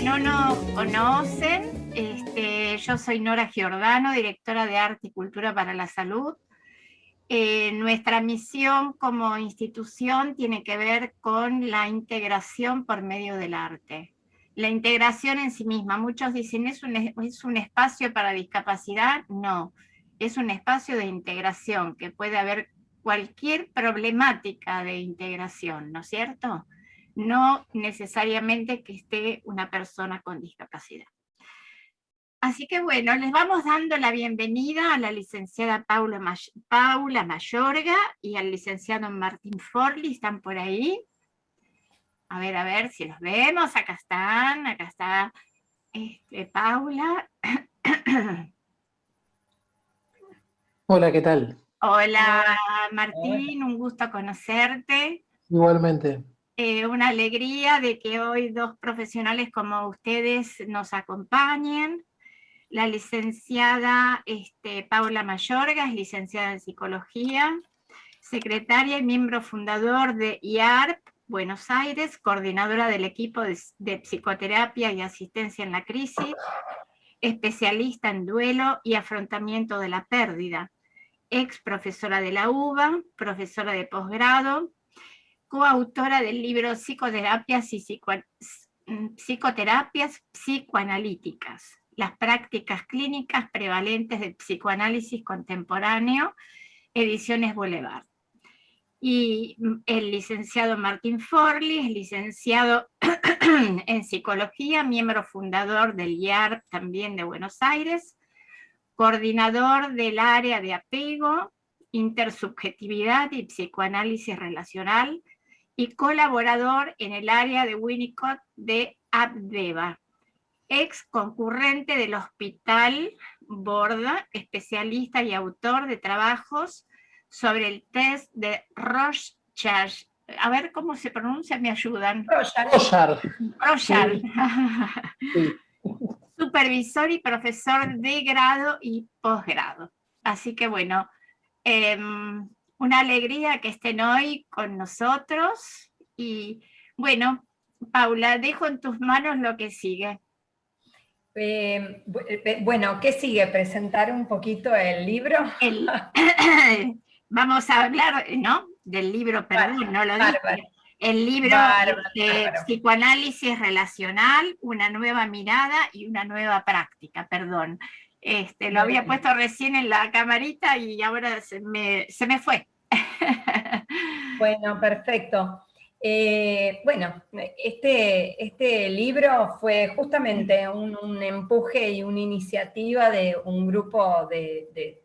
no nos conocen, yo soy Nora Giordano, directora de Arte y Cultura para la Salud. Nuestra misión como institución tiene que ver con la integración por medio del arte. La integración en sí misma, muchos dicen, ¿es un espacio para discapacidad? No, es un espacio de integración, que puede haber cualquier problemática de integración, ¿no es cierto? No necesariamente que esté una persona con discapacidad. Así que bueno, les vamos dando la bienvenida a la licenciada Paula Mayorga y al licenciado Martín Forli. ¿Están por ahí? A ver si los vemos. Acá está Paula. Hola, ¿qué tal? Hola Martín, un gusto conocerte. Igualmente. Una alegría de que hoy dos profesionales como ustedes nos acompañen. La licenciada Paula Mayorga es licenciada en Psicología, secretaria y miembro fundador de IARP Buenos Aires, coordinadora del equipo de psicoterapia y asistencia en la crisis, especialista en duelo y afrontamiento de la pérdida, ex profesora de la UBA, profesora de posgrado, coautora del libro Psicoterapias psicoanalíticas, las prácticas clínicas prevalentes del psicoanálisis contemporáneo, Ediciones Boulevard. Y el licenciado Martín Forli es licenciado en Psicología, miembro fundador del IARP también de Buenos Aires, coordinador del área de apego, intersubjetividad y psicoanálisis relacional, y colaborador en el área de Winnicott de Abdeva, ex concurrente del Hospital Borda, especialista y autor de trabajos sobre el test de Rorschach. A ver cómo se pronuncia, me ayudan. Rorschach. Rorschach. Sí. Supervisor y profesor de grado y posgrado. Así que bueno, una alegría que estén hoy con nosotros. Y bueno, Paula, dejo en tus manos lo que sigue. Bueno, ¿qué sigue? ¿Presentar un poquito el libro? Vamos a hablar, ¿no? Del libro, perdón, no lo dije. El libro Psicoanálisis Relacional, una nueva mirada y una nueva práctica, perdón. Lo había puesto recién en la camarita y ahora se me fue. Bueno, perfecto. Bueno, este libro fue justamente un empuje y una iniciativa de un grupo de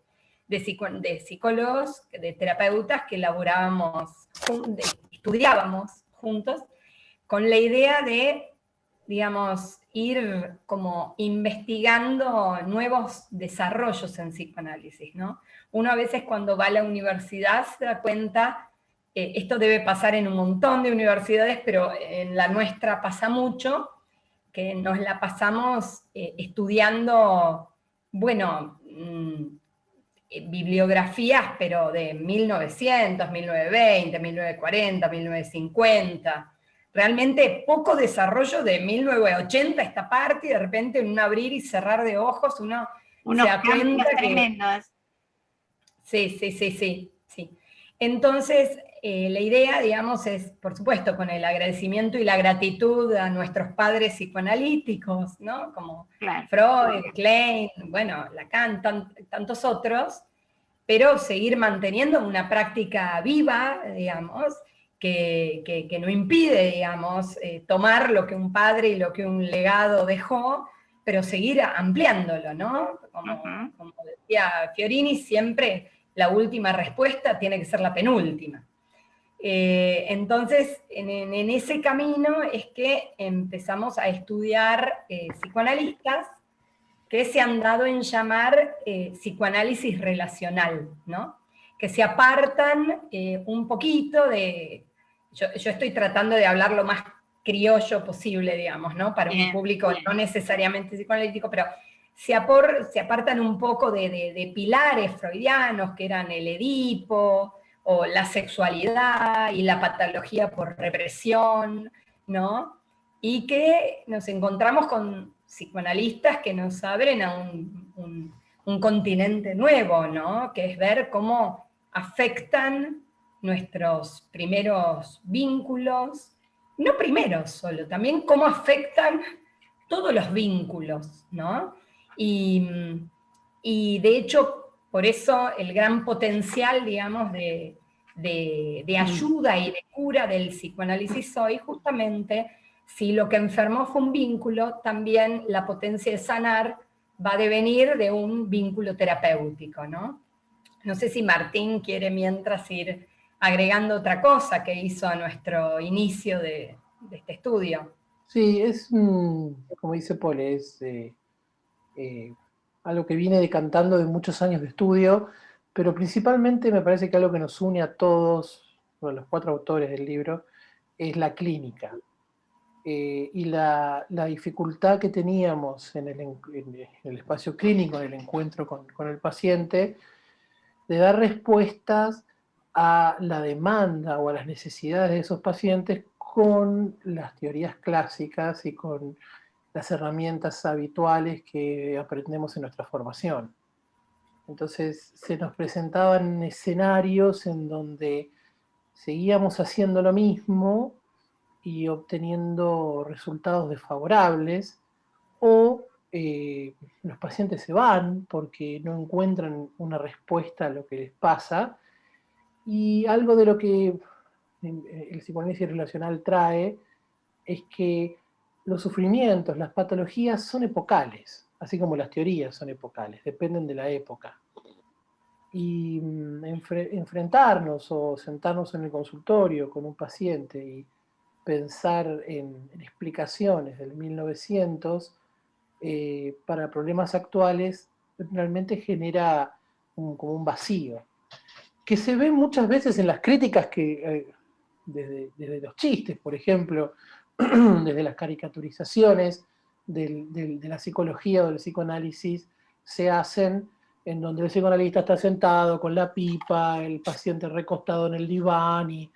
psicólogos, de terapeutas que estudiábamos juntos con la idea de, digamos, ir como investigando nuevos desarrollos en psicoanálisis, ¿no? Uno a veces cuando va a la universidad se da cuenta, esto debe pasar en un montón de universidades, pero en la nuestra pasa mucho, que nos la pasamos estudiando, bueno, bibliografías, pero de 1900, 1920, 1940, 1950. Realmente poco desarrollo de 1980 esta parte, y de repente en un abrir y cerrar de ojos uno se da cuenta que... tremendos. Sí. Entonces, la idea, digamos, es, por supuesto, con el agradecimiento y la gratitud a nuestros padres psicoanalíticos, ¿no? Como Claro. Freud, Klein, bueno, Lacan, tantos otros, pero seguir manteniendo una práctica viva, digamos, que no impide, digamos, tomar lo que un padre y lo que un legado dejó, pero seguir ampliándolo, ¿no? Como decía Fiorini, siempre la última respuesta tiene que ser la penúltima. Entonces, en ese camino es que empezamos a estudiar psicoanalistas que se han dado en llamar psicoanálisis relacional, ¿no? Que se apartan un poquito de... Yo estoy tratando de hablar lo más criollo posible, digamos, ¿no? Para un público no necesariamente psicoanalítico, pero se apartan un poco de pilares freudianos, que eran el Edipo, o la sexualidad y la patología por represión, ¿no? y que nos encontramos con psicoanalistas que nos abren a un continente nuevo, ¿no? Que es ver cómo afectan nuestros primeros vínculos, no primeros solo, también cómo afectan todos los vínculos, ¿no? Y de hecho, por eso el gran potencial, digamos, de ayuda y de cura del psicoanálisis hoy, justamente, si lo que enfermó fue un vínculo, también la potencia de sanar va a devenir de un vínculo terapéutico, ¿no? No sé si Martín quiere mientras ir agregando otra cosa que hizo a nuestro inicio de este estudio. Sí, como dice Pole, es eh, algo que viene decantando de muchos años de estudio, pero principalmente me parece que algo que nos une a todos, a los 4 autores del libro, es la clínica. Y la dificultad que teníamos en el espacio clínico, en el encuentro con el paciente, de dar respuestas a la demanda o a las necesidades de esos pacientes con las teorías clásicas y con las herramientas habituales que aprendemos en nuestra formación. Entonces se nos presentaban escenarios en donde seguíamos haciendo lo mismo y obteniendo resultados desfavorables, o los pacientes se van porque no encuentran una respuesta a lo que les pasa, y algo de lo que el psicoanálisis relacional trae es que los sufrimientos, las patologías son epocales, así como las teorías son epocales, dependen de la época. Y enfrentarnos o sentarnos en el consultorio con un paciente y pensar en explicaciones del 1900 para problemas actuales realmente genera como un vacío, que se ve muchas veces en las críticas que, desde los chistes, por ejemplo, desde las caricaturizaciones de la psicología o del psicoanálisis, se hacen en donde el psicoanalista está sentado con la pipa, el paciente recostado en el diván y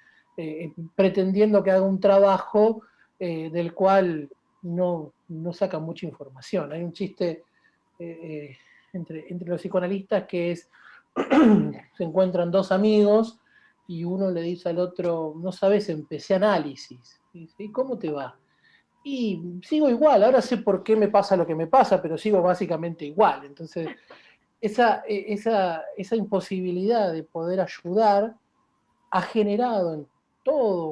pretendiendo que haga un trabajo del cual no saca mucha información. Hay un chiste entre los psicoanalistas que es, se encuentran 2 amigos y uno le dice al otro, no sabes, empecé análisis. Y dice, ¿y cómo te va? Y sigo igual, ahora sé por qué me pasa lo que me pasa, pero sigo básicamente igual. Entonces, esa imposibilidad de poder ayudar ha generado en todo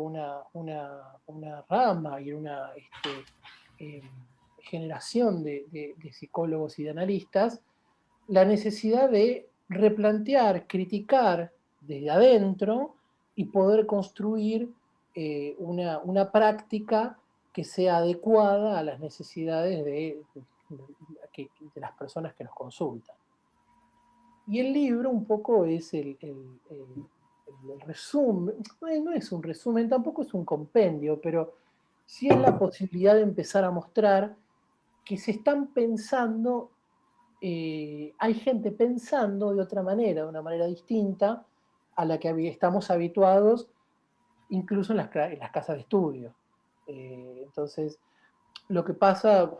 una rama y una generación de psicólogos y de analistas la necesidad de replantear, criticar desde adentro y poder construir una práctica que sea adecuada a las necesidades de las personas que nos consultan. Y el libro un poco es el resumen, no es un resumen, tampoco es un compendio, pero sí es la posibilidad de empezar a mostrar que se están pensando, hay gente pensando de otra manera, de una manera distinta a la que estamos habituados, incluso en las casas de estudio. Entonces, lo que pasa,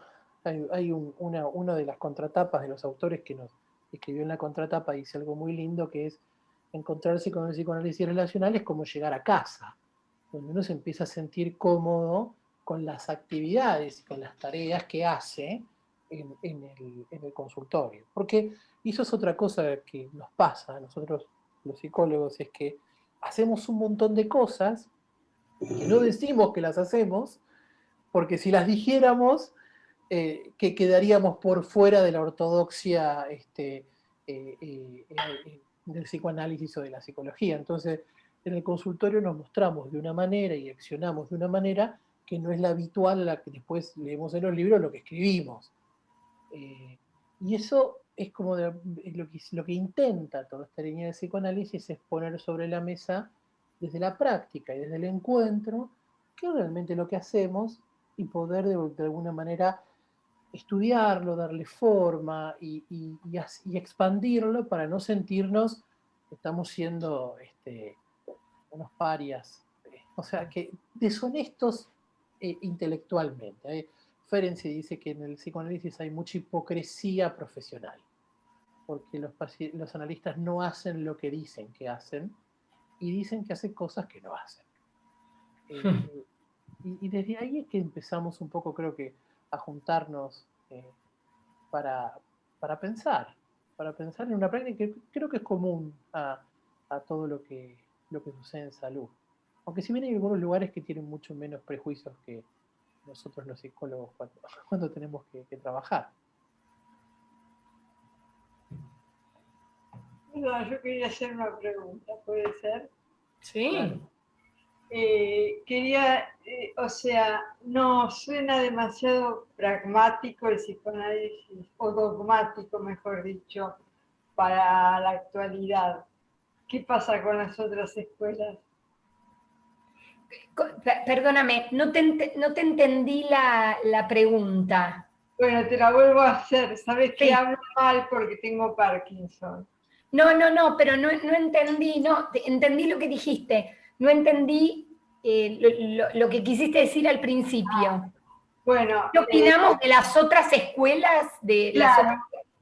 hay una de las contratapas de los autores que nos escribió en la contratapa, dice algo muy lindo, que es encontrarse con el psicoanálisis relacional es como llegar a casa, donde uno se empieza a sentir cómodo con las actividades y con las tareas que hace en el consultorio. Porque eso es otra cosa que nos pasa a nosotros los psicólogos, es que hacemos un montón de cosas que no decimos que las hacemos, porque si las dijéramos, que quedaríamos por fuera de la ortodoxia del psicoanálisis o de la psicología. Entonces, en el consultorio nos mostramos de una manera y accionamos de una manera que no es la habitual a la que después leemos en los libros lo que escribimos. Y eso es como lo que intenta toda esta línea de psicoanálisis, es poner sobre la mesa desde la práctica y desde el encuentro qué es realmente lo que hacemos y poder de alguna manera estudiarlo, darle forma y expandirlo para no sentirnos que estamos siendo unos parias. O sea, que deshonestos intelectualmente. Ferenczi dice que en el psicoanálisis hay mucha hipocresía profesional, porque los analistas no hacen lo que dicen que hacen y dicen que hacen cosas que no hacen. Y desde ahí es que empezamos un poco, creo que, a juntarnos para pensar en una práctica que creo que es común a todo lo que sucede en salud. Aunque si bien hay algunos lugares que tienen mucho menos prejuicios que nosotros los psicólogos cuando tenemos que trabajar. No, yo quería hacer una pregunta, ¿puede ser? Sí. Claro. O sea, no suena demasiado pragmático el psicoanálisis, o dogmático, mejor dicho, para la actualidad. ¿Qué pasa con las otras escuelas? Perdóname, no te entendí la pregunta. Bueno, te la vuelvo a hacer. Sabes que Sí. hablo mal porque tengo Parkinson. No, pero no entendí, entendí lo que dijiste, no entendí lo que quisiste decir al principio. Bueno, ¿Qué opinamos de las otras escuelas? claro,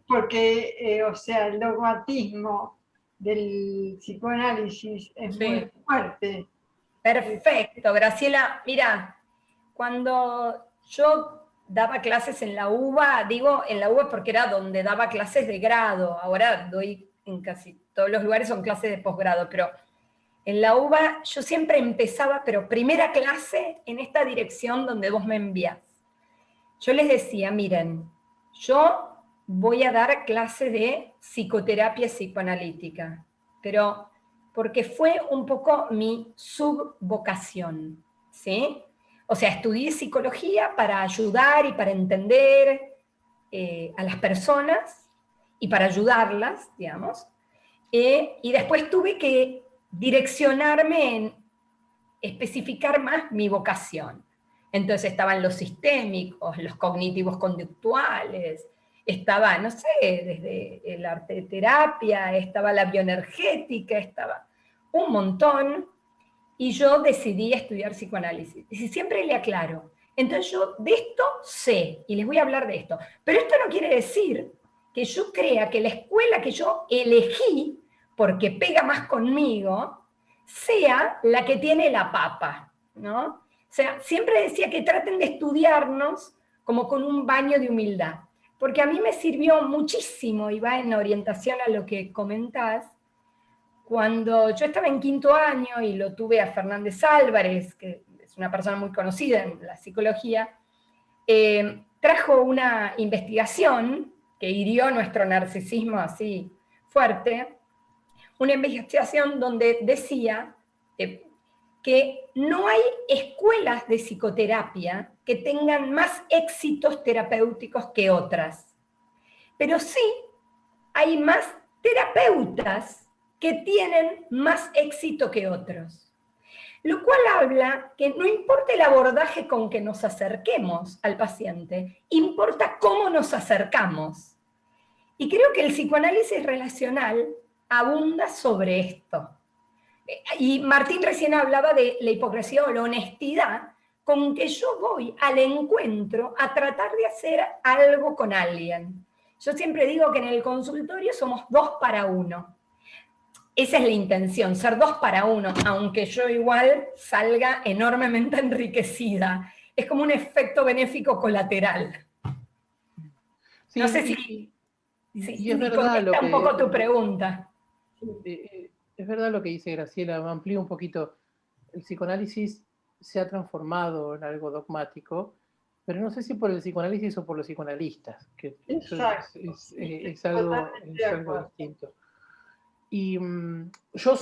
porque, o sea, el dogmatismo del psicoanálisis es Sí. muy fuerte. Perfecto, Graciela. Mira, cuando yo daba clases en la UBA, digo en la UBA porque era donde daba clases de grado, ahora doy en casi todos los lugares son clases de posgrado, pero en la UBA yo siempre empezaba, pero primera clase en esta dirección donde vos me envías. Yo les decía, miren, yo voy a dar clase de psicoterapia psicoanalítica, pero porque fue un poco mi subvocación, ¿sí? O sea, estudié psicología para ayudar y para entender a las personas y para ayudarlas, digamos, y después tuve que direccionarme en especificar más mi vocación. Entonces estaban los sistémicos, los cognitivos conductuales, estaba, no sé, desde el arte de terapia, estaba la bioenergética, estaba un montón, y yo decidí estudiar psicoanálisis. Y siempre le aclaro, entonces yo de esto sé, y les voy a hablar de esto, pero esto no quiere decir que yo crea que la escuela que yo elegí, porque pega más conmigo, sea la que tiene la papa, ¿no? O sea, siempre decía que traten de estudiarnos como con un baño de humildad, porque a mí me sirvió muchísimo, y va en orientación a lo que comentás, cuando yo estaba en quinto año y lo tuve a Fernández Álvarez, que es una persona muy conocida en la psicología, trajo una investigación que hirió nuestro narcisismo así fuerte, una investigación donde decía que no hay escuelas de psicoterapia que tengan más éxitos terapéuticos que otras, pero sí hay más terapeutas que tienen más éxito que otros. Lo cual habla que no importa el abordaje con que nos acerquemos al paciente, importa cómo nos acercamos. Y creo que el psicoanálisis relacional abunda sobre esto. Y Martín recién hablaba de la hipocresía o la honestidad con que yo voy al encuentro a tratar de hacer algo con alguien. Yo siempre digo que en el consultorio somos 2 para 1. Esa es la intención, ser 2 para 1, aunque yo igual salga enormemente enriquecida. Es como un efecto benéfico colateral. Sí, no sé si y es verdad lo que un poco tu pregunta. Es verdad lo que dice Graciela, me amplío un poquito. El psicoanálisis se ha transformado en algo dogmático, pero no sé si por el psicoanálisis o por los psicoanalistas, que es algo distinto. Y yo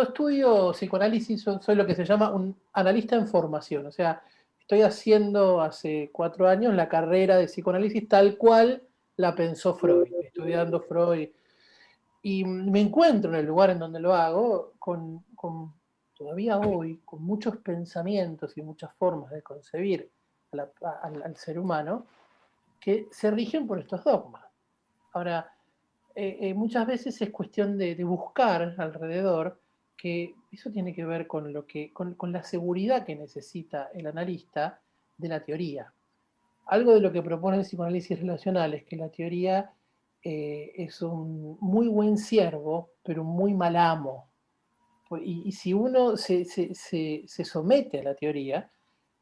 estudio psicoanálisis, soy lo que se llama un analista en formación, o sea, estoy haciendo hace 4 años la carrera de psicoanálisis tal cual la pensó Freud, estudiando Freud, y me encuentro en el lugar en donde lo hago todavía hoy, con muchos pensamientos y muchas formas de concebir al ser humano que se rigen por estos dogmas. Ahora, muchas veces es cuestión de buscar alrededor que eso tiene que ver con, con la seguridad que necesita el analista de la teoría. Algo de lo que propone el psicoanálisis relacional es que la teoría es un muy buen siervo, pero un muy mal amo. Y si uno se somete a la teoría,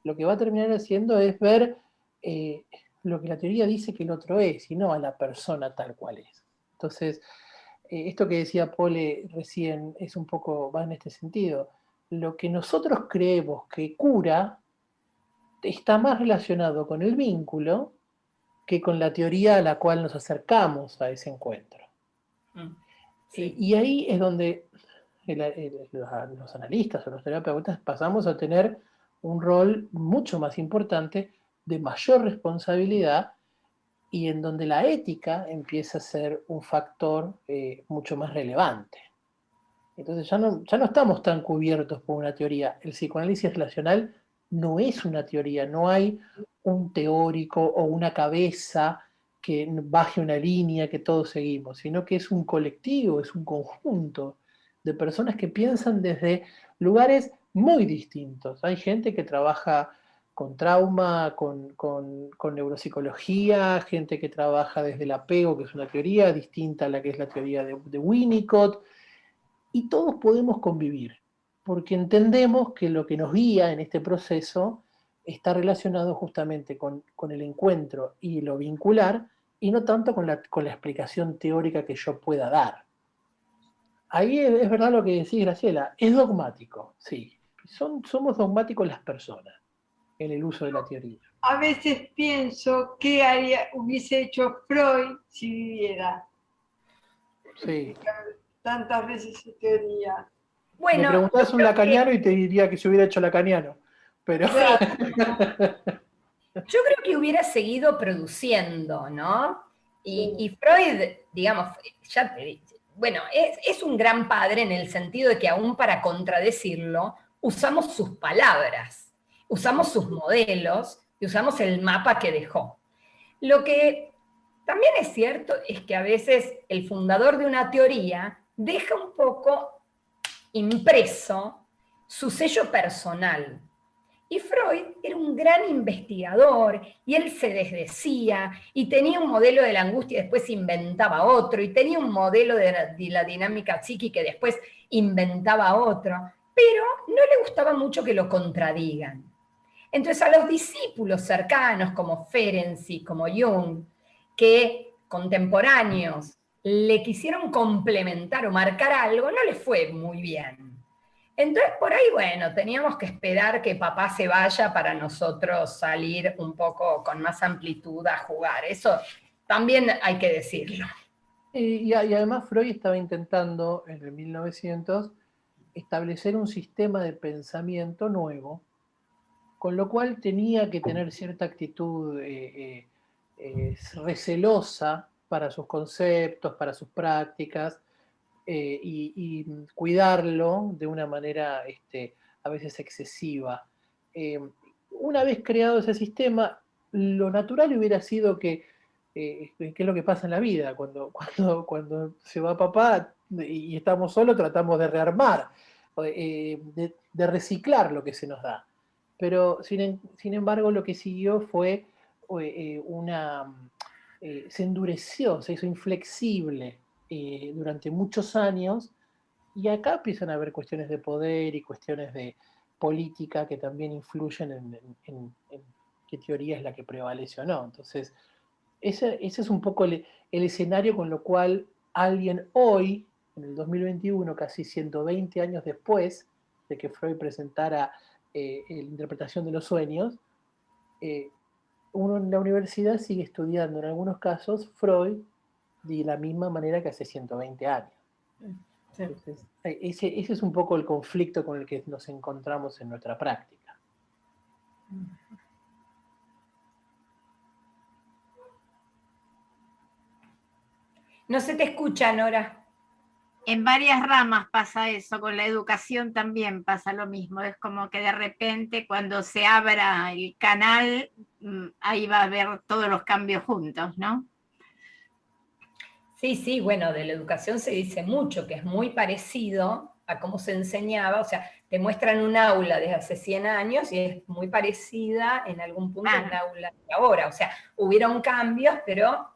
lo que va a terminar haciendo es ver lo que la teoría dice que el otro es, y no a la persona tal cual es. Entonces, esto que decía Pole recién es un poco, va en este sentido. Lo que nosotros creemos que cura está más relacionado con el vínculo que con la teoría a la cual nos acercamos a ese encuentro. Sí. Y ahí es donde los analistas o los terapeutas pasamos a tener un rol mucho más importante, de mayor responsabilidad, y en donde la ética empieza a ser un factor mucho más relevante. Entonces ya no estamos tan cubiertos por una teoría. El psicoanálisis relacional no es una teoría, no hay un teórico o una cabeza que baje una línea que todos seguimos, sino que es un colectivo, es un conjunto de personas que piensan desde lugares muy distintos. Hay gente que trabaja con trauma, con neuropsicología, gente que trabaja desde el apego, que es una teoría distinta a la que es la teoría de Winnicott, y todos podemos convivir, porque entendemos que lo que nos guía en este proceso está relacionado justamente con el encuentro y lo vincular, y no tanto con la explicación teórica que yo pueda dar. Ahí es verdad lo que decís, Graciela, es dogmático, sí. Somos dogmáticos las personas en el uso de la teoría. A veces pienso qué hubiese hecho Freud si viviera. Sí. Tantas veces su teoría. Bueno, me preguntás un lacaniano y te diría que se hubiera hecho lacaniano. Pero... Claro. Yo creo que hubiera seguido produciendo, ¿no? Y Freud, digamos, ya te dije, bueno, es un gran padre en el sentido de que aún para contradecirlo, usamos sus palabras, usamos sus modelos y usamos el mapa que dejó. Lo que también es cierto es que a veces el fundador de una teoría deja un poco impreso su sello personal. Y Freud era un gran investigador, y él se desdecía, y tenía un modelo de la angustia y después inventaba otro, y tenía un modelo de la dinámica psíquica y después inventaba otro, pero no le gustaba mucho que lo contradigan. Entonces a los discípulos cercanos como Ferenczi, como Jung, que contemporáneos le quisieron complementar o marcar algo, no les fue muy bien. Entonces, por ahí, bueno, teníamos que esperar que papá se vaya para nosotros salir un poco con más amplitud a jugar. Eso también hay que decirlo. Y además Freud estaba intentando, en el 1900, establecer un sistema de pensamiento nuevo, con lo cual tenía que tener cierta actitud recelosa para sus conceptos, para sus prácticas, y cuidarlo de una manera a veces excesiva. Una vez creado ese sistema, lo natural hubiera sido que es lo que pasa en la vida, cuando se va papá y estamos solos, tratamos de rearmar, de reciclar lo que se nos da. Pero sin embargo lo que siguió fue se endureció, se hizo inflexible durante muchos años, y acá empiezan a haber cuestiones de poder y cuestiones de política que también influyen en qué teoría es la que prevalece o no. Entonces, ese es un poco el escenario con lo cual alguien hoy, en el 2021, casi 120 años después de que Freud presentara la interpretación de los sueños, uno en la universidad sigue estudiando en algunos casos Freud de la misma manera que hace 120 años. Sí. Entonces, ese es un poco el conflicto con el que nos encontramos en nuestra práctica. No se te escucha, Nora. En varias ramas pasa eso, con la educación también pasa lo mismo, es como que de repente cuando se abra el canal, ahí va a haber todos los cambios juntos, ¿no? Sí, bueno, de la educación se dice mucho, que es muy parecido a cómo se enseñaba, o sea, te muestran un aula desde hace 100 años y es muy parecida en algún punto a un aula de ahora. O sea, hubieron cambios, pero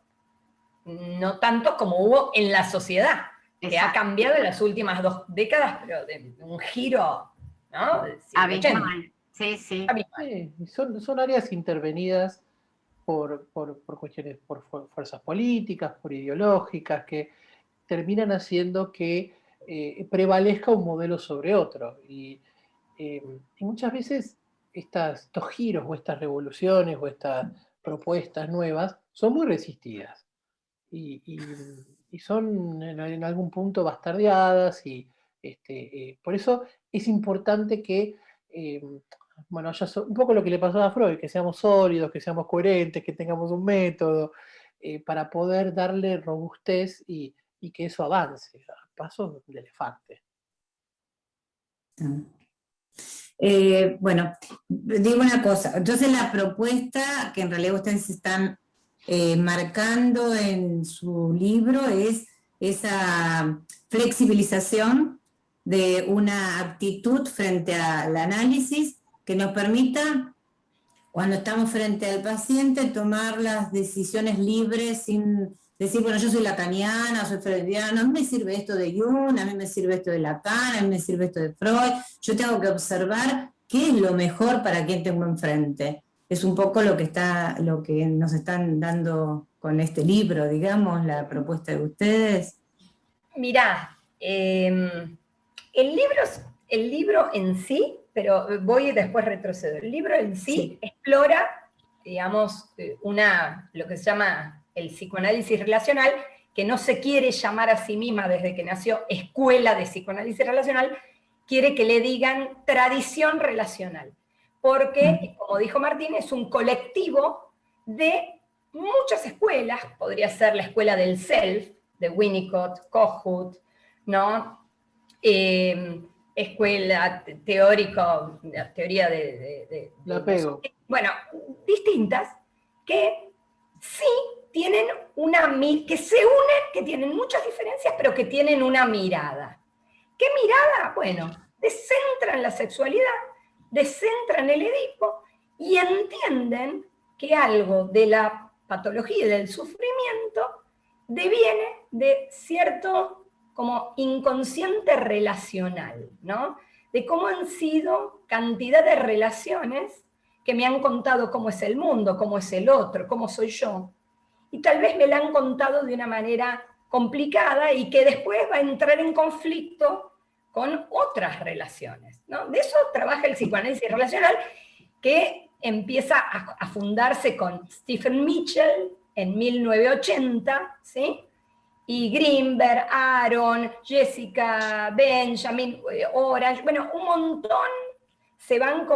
no tantos como hubo en la sociedad, que ha cambiado en las últimas 2 décadas, pero de un giro, ¿no? Abismal. Sí, sí. Sí, son áreas intervenidas por cuestiones, por fuerzas políticas, por ideológicas, que terminan haciendo que prevalezca un modelo sobre otro. Y muchas veces estos giros o estas revoluciones o estas propuestas nuevas son muy resistidas y son en algún punto bastardeadas y por eso es importante que bueno, un poco lo que le pasó a Freud, que seamos sólidos, que seamos coherentes, que tengamos un método, para poder darle robustez y que eso avance a pasos de elefante. Bueno, digo una cosa, entonces la propuesta que en realidad ustedes están marcando en su libro es esa flexibilización de una actitud frente al análisis que nos permita, cuando estamos frente al paciente, tomar las decisiones libres sin decir, bueno, yo soy lacaniana, soy freudiana, a mí me sirve esto de Jung, a mí me sirve esto de Lacan, a mí me sirve esto de Freud, yo tengo que observar qué es lo mejor para quien tengo enfrente. Es un poco lo que nos están dando con este libro, digamos, la propuesta de ustedes. Mirá, el libro en sí, pero voy y después retrocedo. El libro en sí explora, digamos, lo que se llama el psicoanálisis relacional, que no se quiere llamar a sí misma desde que nació escuela de psicoanálisis relacional, quiere que le digan tradición relacional. Porque, como dijo Martín, es un colectivo de muchas escuelas, podría ser la escuela del self, de Winnicott, Kohut, ¿no? Escuela teoría de la apego. Bueno, distintas, que sí tienen que se unen, que tienen muchas diferencias, pero que tienen una mirada. ¿Qué mirada? Bueno, descentran la sexualidad, descentran el Edipo y entienden que algo de la patología y del sufrimiento deviene de cierto como inconsciente relacional, ¿no? De cómo han sido cantidad de relaciones que me han contado cómo es el mundo, cómo es el otro, cómo soy yo. Y tal vez me la han contado de una manera complicada y que después va a entrar en conflicto con otras relaciones, ¿no? De eso trabaja el psicoanálisis relacional, que empieza a fundarse con Stephen Mitchell en 1980, ¿sí? Y Greenberg, Aaron, Jessica, Benjamin, Orange, bueno, un montón se van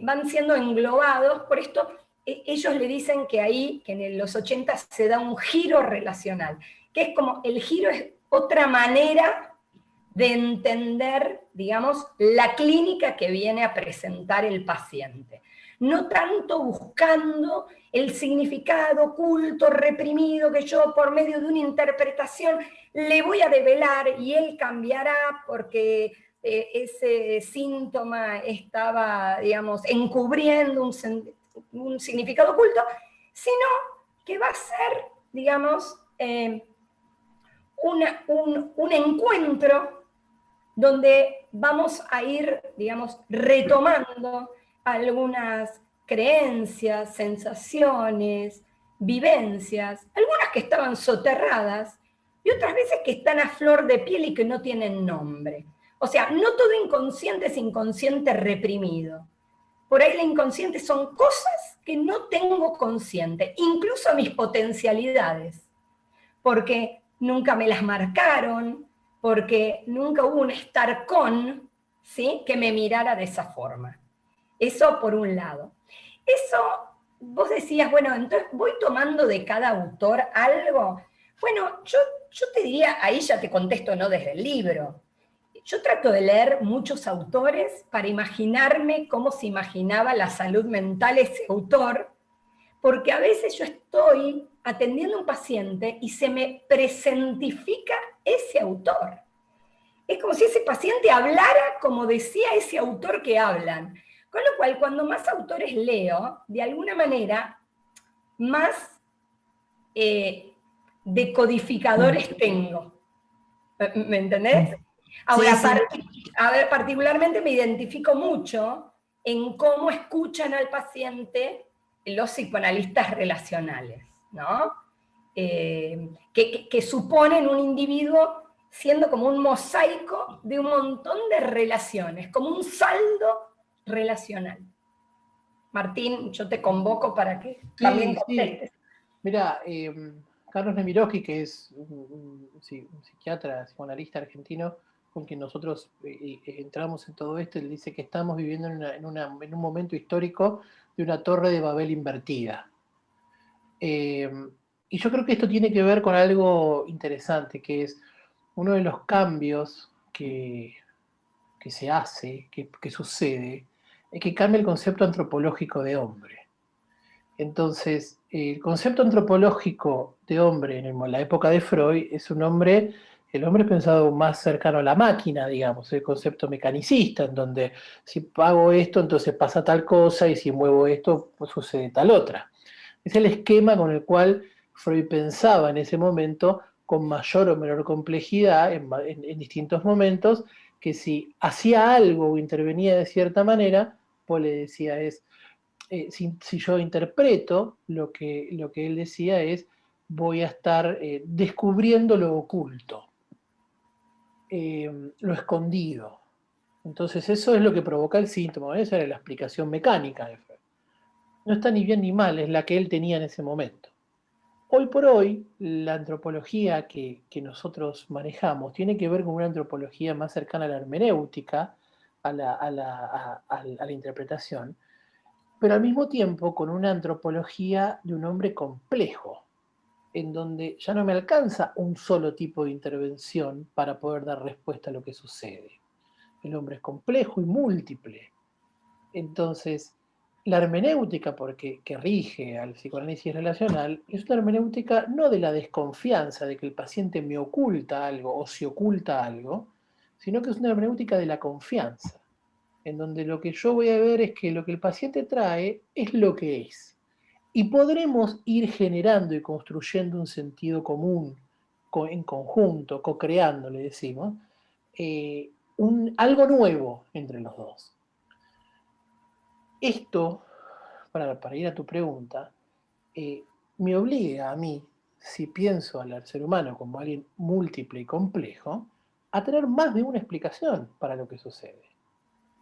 van siendo englobados por esto. Ellos le dicen que que en los 80 se da un giro relacional, que es como el giro es otra manera de entender, digamos, la clínica que viene a presentar el paciente. No tanto buscando el significado oculto, reprimido, que yo por medio de una interpretación le voy a develar y él cambiará porque ese síntoma estaba, digamos, encubriendo un significado oculto, sino que va a ser, digamos, un encuentro donde vamos a ir, digamos, retomando algunas creencias, sensaciones, vivencias, algunas que estaban soterradas y otras veces que están a flor de piel y que no tienen nombre. O sea, no todo inconsciente es inconsciente reprimido. Por ahí la inconsciente son cosas que no tengo consciente, incluso mis potencialidades, porque nunca me las marcaron, porque nunca hubo un estar con, ¿sí?, que me mirara de esa forma. Eso por un lado. Eso, vos decías, bueno, entonces voy tomando de cada autor algo. Bueno, yo te diría, ahí ya te contesto no desde el libro. Yo trato de leer muchos autores para imaginarme cómo se imaginaba la salud mental ese autor, porque a veces yo estoy atendiendo a un paciente y se me presentifica ese autor. Es como si ese paciente hablara como decía ese autor que hablan. Con lo cual, cuando más autores leo, de alguna manera, más decodificadores tengo. ¿Me entendés? Ahora, Sí, sí. a ver, particularmente me identifico mucho en cómo escuchan al paciente los psicoanalistas relacionales, ¿no? Que suponen un individuo siendo como un mosaico de un montón de relaciones, como un saldo relacional. Martín, yo te convoco para que también Sí, sí. contestes. Mira, Carlos Nemirovsky, que es un psiquiatra, psicoanalista argentino, con quien nosotros entramos en todo esto, él dice que estamos viviendo en un momento histórico de una torre de Babel invertida. Y yo creo que esto tiene que ver con algo interesante, que es uno de los cambios que se hace, que sucede, es que cambia el concepto antropológico de hombre. Entonces, el concepto antropológico de hombre en la época de Freud es el hombre pensado más cercano a la máquina, digamos, el concepto mecanicista, en donde si hago esto, entonces pasa tal cosa, y si muevo esto, pues sucede tal otra. Es el esquema con el cual Freud pensaba en ese momento, con mayor o menor complejidad, en distintos momentos, que si hacía algo o intervenía de cierta manera, pues le decía si yo interpreto lo que él decía es, voy a estar descubriendo lo oculto, lo escondido. Entonces eso es lo que provoca el síntoma, esa era la explicación mecánica de Freud. No está ni bien ni mal, es la que él tenía en ese momento. Hoy por hoy, la antropología que nosotros manejamos tiene que ver con una antropología más cercana a la hermenéutica, a la interpretación, pero al mismo tiempo con una antropología de un hombre complejo, en donde ya no me alcanza un solo tipo de intervención para poder dar respuesta a lo que sucede. El hombre es complejo y múltiple. Entonces, la hermenéutica que rige al psicoanálisis relacional es una hermenéutica no de la desconfianza de que el paciente me oculta algo o se oculta algo, sino que es una hermenéutica de la confianza, en donde lo que yo voy a ver es que lo que el paciente trae es lo que es. Y podremos ir generando y construyendo un sentido común en conjunto, co-creando, le decimos, algo nuevo entre los dos. Esto, para ir a tu pregunta, me obliga a mí, si pienso al ser humano como alguien múltiple y complejo, a tener más de una explicación para lo que sucede.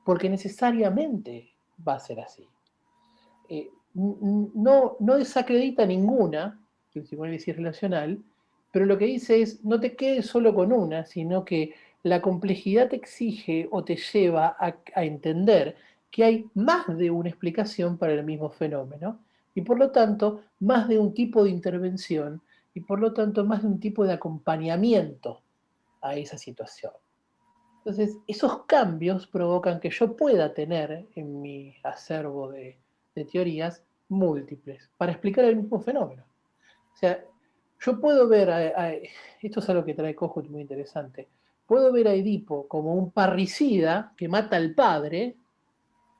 Porque necesariamente va a ser así. No desacredita ninguna, el psicoanálisis relacional, pero lo que dice es, no te quedes solo con una, sino que la complejidad te exige o te lleva a entender que hay más de una explicación para el mismo fenómeno, y por lo tanto, más de un tipo de intervención, y por lo tanto, más de un tipo de acompañamiento a esa situación. Entonces, esos cambios provocan que yo pueda tener en mi acervo de teorías múltiples para explicar el mismo fenómeno. O sea, yo puedo ver, esto es algo que trae Kohut muy interesante, puedo ver a Edipo como un parricida que mata al padre,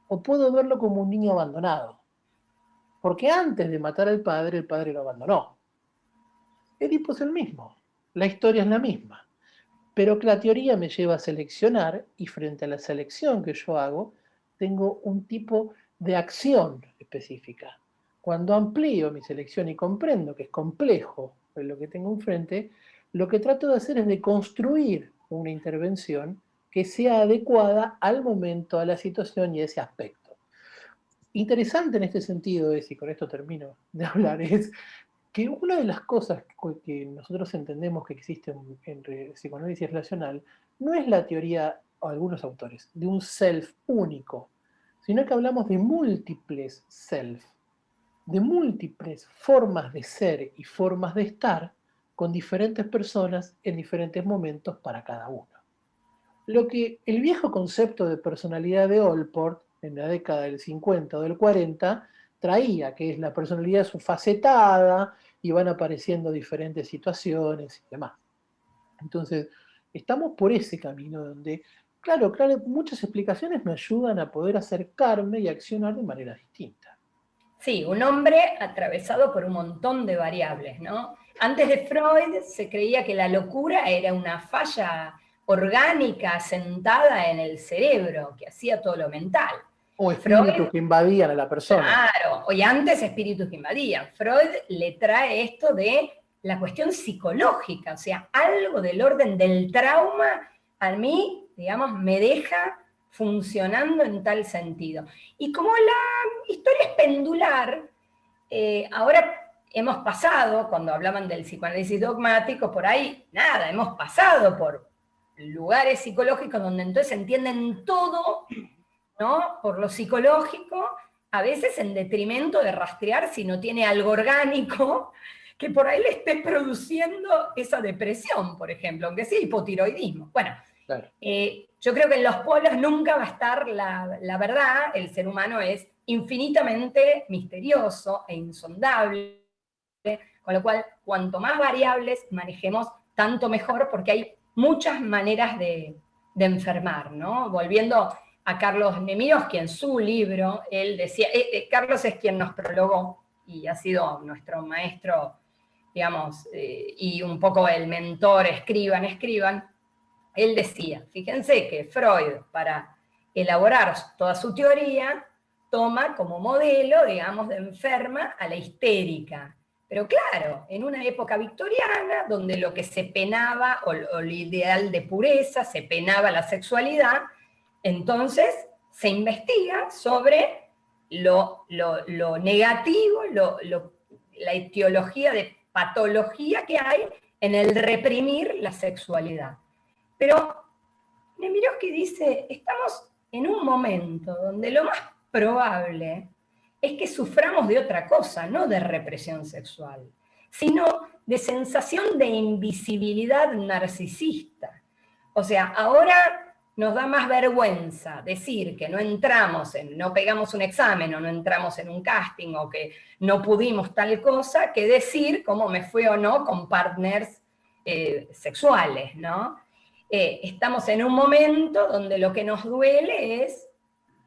o puedo verlo como un niño abandonado. Porque antes de matar al padre, el padre lo abandonó. Edipo es el mismo, la historia es la misma. Pero que la teoría me lleva a seleccionar, y frente a la selección que yo hago, tengo un tipo de acción específica. Cuando amplío mi selección y comprendo que es complejo lo que tengo enfrente, lo que trato de hacer es de construir una intervención que sea adecuada al momento, a la situación y a ese aspecto. Interesante en este sentido es, y con esto termino de hablar, es que una de las cosas que nosotros entendemos que existe en psicoanálisis relacional no es la teoría, o algunos autores, de un self único, sino que hablamos de múltiples self, de múltiples formas de ser y formas de estar con diferentes personas en diferentes momentos para cada uno. Lo que el viejo concepto de personalidad de Allport, en la década del 50 o del 40, traía, que es la personalidad subfacetada y van apareciendo diferentes situaciones y demás. Entonces, estamos por ese camino donde, claro, muchas explicaciones me ayudan a poder acercarme y accionar de manera distinta. Sí, un hombre atravesado por un montón de variables, ¿no? Antes de Freud se creía que la locura era una falla orgánica sentada en el cerebro, que hacía todo lo mental. O espíritus que invadían a la persona. Claro, y antes espíritus que invadían. Freud le trae esto de la cuestión psicológica, o sea, algo del orden del trauma a mí, digamos, me deja funcionando en tal sentido. Y como la historia es pendular, ahora hemos pasado, cuando hablaban del psicoanálisis dogmático, por ahí, nada, hemos pasado por lugares psicológicos donde entonces entienden todo, ¿no? Por lo psicológico, a veces en detrimento de rastrear si no tiene algo orgánico que por ahí le esté produciendo esa depresión, por ejemplo, aunque sea hipotiroidismo. Bueno, claro. Yo creo que en los polos nunca va a estar la verdad, el ser humano es infinitamente misterioso e insondable, con lo cual, cuanto más variables manejemos, tanto mejor, porque hay muchas maneras de enfermar, ¿no? Volviendo a Carlos Nemirovsky en su libro, él decía, Carlos es quien nos prologó y ha sido nuestro maestro, digamos, y un poco el mentor, escriban, él decía, fíjense que Freud, para elaborar toda su teoría, toma como modelo, digamos, de enferma a la histérica. Pero claro, en una época victoriana, donde lo que se penaba, o el ideal de pureza, se penaba la sexualidad, entonces se investiga sobre lo negativo, la etiología de patología que hay en el reprimir la sexualidad. Pero Nemirovsky dice, estamos en un momento donde lo más probable es que suframos de otra cosa, no de represión sexual, sino de sensación de invisibilidad narcisista. O sea, ahora nos da más vergüenza decir que no pegamos un examen, o no entramos en un casting, o que no pudimos tal cosa, que decir cómo me fue o no con partners sexuales, ¿no? Estamos en un momento donde lo que nos duele es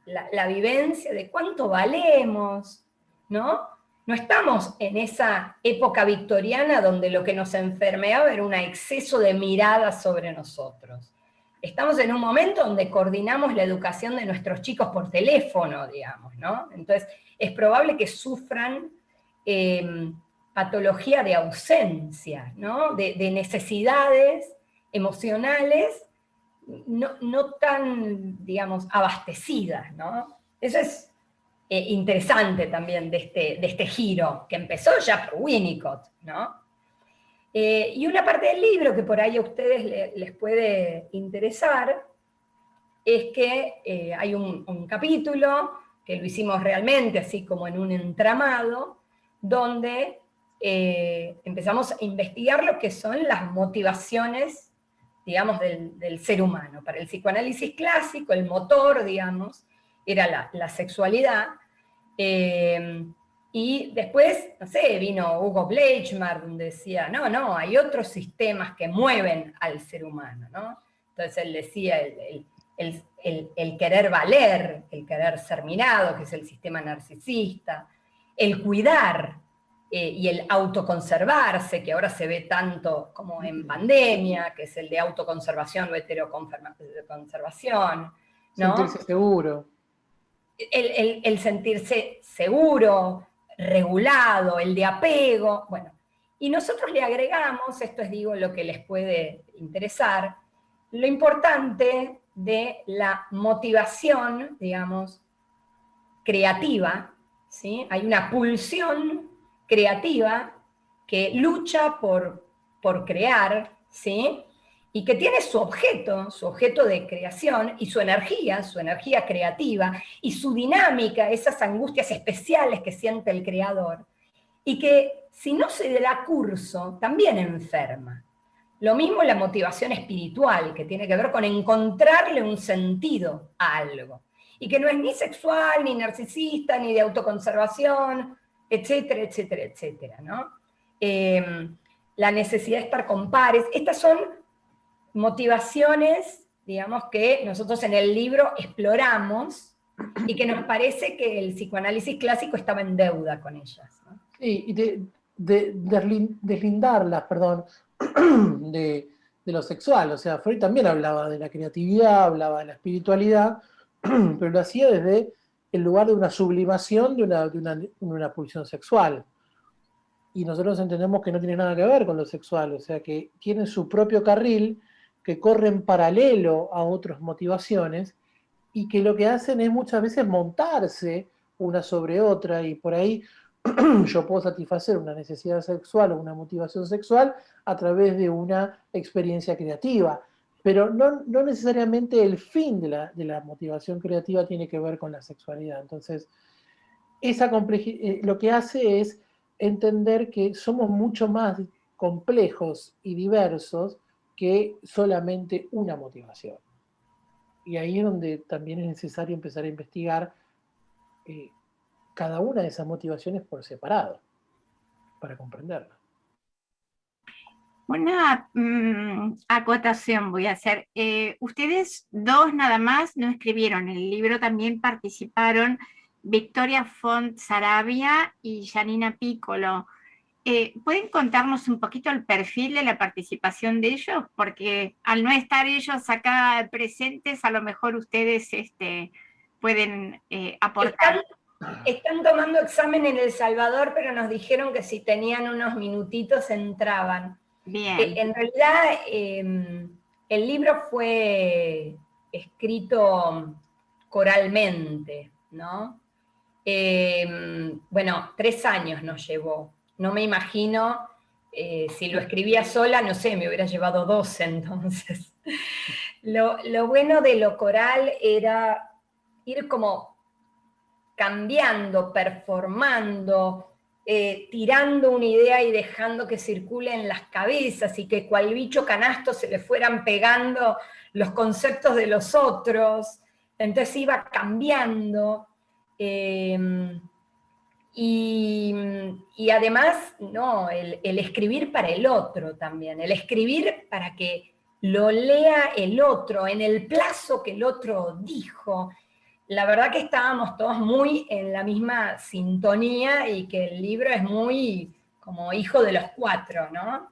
la vivencia de cuánto valemos, ¿no? No estamos en esa época victoriana donde lo que nos enfermeaba era un exceso de mirada sobre nosotros. Estamos en un momento donde coordinamos la educación de nuestros chicos por teléfono, digamos, ¿no? Entonces, es probable que sufran patología de ausencia, ¿no? De necesidades emocionales no tan, digamos, abastecidas, ¿no? Eso es interesante también de este giro, que empezó ya por Winnicott, ¿no? Y una parte del libro que por ahí a ustedes les puede interesar es que hay un capítulo que lo hicimos realmente así como en un entramado, donde empezamos a investigar lo que son las motivaciones, digamos, del ser humano. Para el psicoanálisis clásico, el motor, digamos, era la sexualidad, y después, no sé, vino Hugo Bleichmar, donde decía, no, hay otros sistemas que mueven al ser humano, ¿no? Entonces él decía el querer valer, el querer ser mirado, que es el sistema narcisista, el cuidar, y el autoconservarse, que ahora se ve tanto como en pandemia, que es el de autoconservación o heteroconservación, ¿no? Sentirse seguro. El sentirse seguro, regulado, el de apego, bueno. Y nosotros le agregamos, esto es, digo, lo que les puede interesar, lo importante de la motivación, digamos, creativa, ¿sí? Hay una pulsión creativa que lucha por crear, ¿sí? Y que tiene su objeto de creación y su energía creativa y su dinámica, esas angustias especiales que siente el creador, y que si no se le da curso, también enferma. Lo mismo la motivación espiritual, que tiene que ver con encontrarle un sentido a algo, y que no es ni sexual, ni narcisista, ni de autoconservación, etcétera, etcétera, etcétera, ¿no? La necesidad de estar con pares, estas son motivaciones, digamos, que nosotros en el libro exploramos y que nos parece que el psicoanálisis clásico estaba en deuda con ellas, ¿no? Y deslindarlas, perdón, de lo sexual. O sea, Freud también hablaba de la creatividad, hablaba de la espiritualidad, pero lo hacía desde el lugar de una sublimación de una pulsión sexual. Y nosotros entendemos que no tiene nada que ver con lo sexual, o sea, que tiene su propio carril, que corre en paralelo a otras motivaciones, y que lo que hacen es muchas veces montarse una sobre otra, y por ahí yo puedo satisfacer una necesidad sexual o una motivación sexual a través de una experiencia creativa, pero no necesariamente el fin de la motivación creativa tiene que ver con la sexualidad. Entonces, esa lo que hace es entender que somos mucho más complejos y diversos que solamente una motivación. Y ahí es donde también es necesario empezar a investigar cada una de esas motivaciones por separado, para comprenderla. Una acotación voy a hacer. Ustedes dos nada más no escribieron el libro, también participaron Victoria Font Saravia y Janina Piccolo. ¿Pueden contarnos un poquito el perfil de la participación de ellos? Porque al no estar ellos acá presentes, a lo mejor ustedes pueden aportar. Están tomando examen en El Salvador, pero nos dijeron que si tenían unos minutitos entraban. Bien. En realidad, el libro fue escrito coralmente, ¿no? Bueno, 3 años nos llevó. No me imagino, si lo escribía sola, no sé, me hubiera llevado 12 entonces. Lo bueno de lo coral era ir como cambiando, performando, tirando una idea y dejando que circule en las cabezas y que cual bicho canasto se le fueran pegando los conceptos de los otros. Entonces iba cambiando. Y además, no, el escribir para el otro también, el escribir para que lo lea el otro en el plazo que el otro dijo. La verdad que estábamos todos muy en la misma sintonía y que el libro es muy como hijo de los 4, ¿no?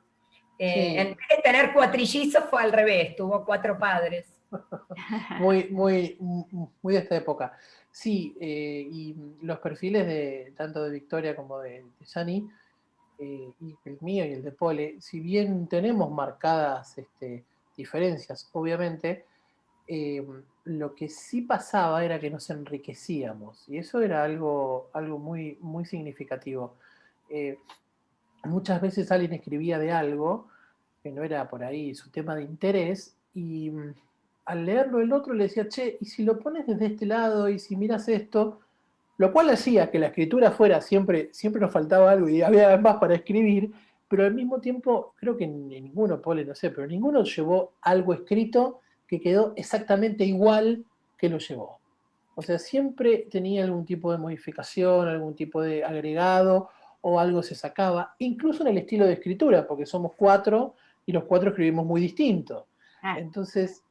Sí. En vez de tener 4 trillizos fue al revés, tuvo 4 padres. Muy de esta época. Sí, y los perfiles tanto de Victoria como de Jani, y el mío y el de Pole, si bien tenemos marcadas diferencias, obviamente, lo que sí pasaba era que nos enriquecíamos, y eso era algo muy, muy significativo. Muchas veces alguien escribía de algo que no era por ahí su tema de interés, y al leerlo el otro le decía, che, y si lo pones desde este lado, y si miras esto, lo cual hacía que la escritura fuera siempre nos faltaba algo y había más para escribir, pero al mismo tiempo, creo que ninguno, Pole, no sé, pero ninguno llevó algo escrito que quedó exactamente igual que lo llevó. O sea, siempre tenía algún tipo de modificación, algún tipo de agregado, o algo se sacaba, incluso en el estilo de escritura, porque somos 4 y los 4 escribimos muy distinto. Entonces,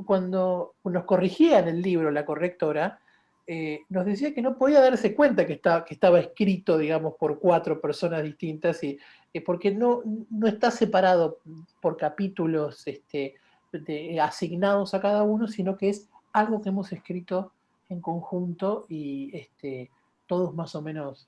cuando nos corrigía en el libro la correctora, nos decía que no podía darse cuenta que estaba escrito, digamos, por 4 personas distintas, y porque no está separado por capítulos asignados a cada uno, sino que es algo que hemos escrito en conjunto, y todos más o menos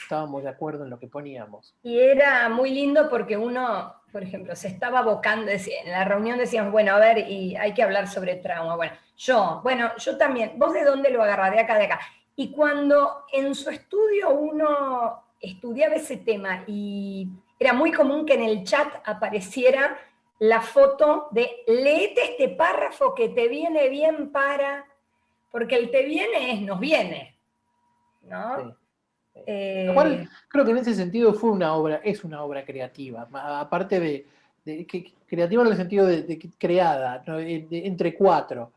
estábamos de acuerdo en lo que poníamos. Y era muy lindo porque uno, por ejemplo, se estaba abocando, en la reunión decíamos, bueno, a ver, y hay que hablar sobre trauma. Bueno, yo también, ¿vos de dónde lo agarrás? De acá, de acá. Y cuando en su estudio uno estudiaba ese tema, y era muy común que en el chat apareciera la foto de léete este párrafo que te viene bien para, porque el te viene es nos viene, ¿no? Sí. Lo cual creo que en ese sentido es una obra creativa, aparte de creativa en el sentido de creada, ¿no? Entre 4.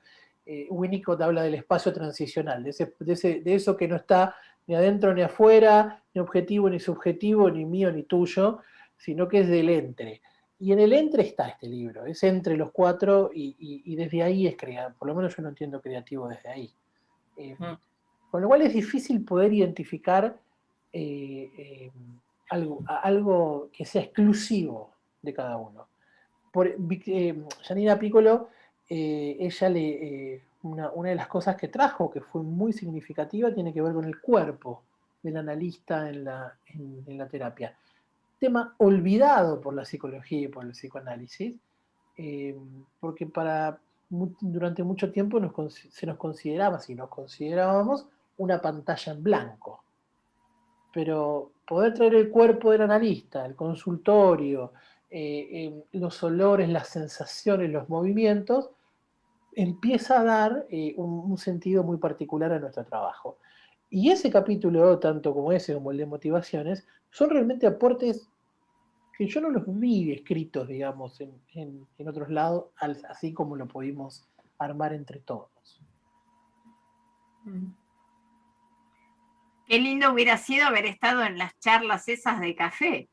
Winnicott habla del espacio transicional, de eso que no está ni adentro ni afuera, ni objetivo ni subjetivo, ni mío ni tuyo, sino que es del entre. y en el entre está este libro, es entre los cuatro y desde ahí es creado, por lo menos yo lo entiendo creativo desde ahí. Con lo cual es difícil poder identificar algo que sea exclusivo de cada uno. Giannina Piccolo, una de las cosas que trajo, que fue muy significativa, tiene que ver con el cuerpo del analista en la terapia. Tema olvidado por la psicología y por el psicoanálisis, porque durante mucho tiempo se nos consideraba, si nos considerábamos, una pantalla en blanco. Pero poder traer el cuerpo del analista, el consultorio, los olores, las sensaciones, los movimientos, empieza a dar un sentido muy particular a nuestro trabajo. Y ese capítulo, tanto como ese como el de motivaciones, son realmente aportes que yo no los vi escritos, digamos, en otros lados, así como lo pudimos armar entre todos. Qué lindo hubiera sido haber estado en las charlas esas de café,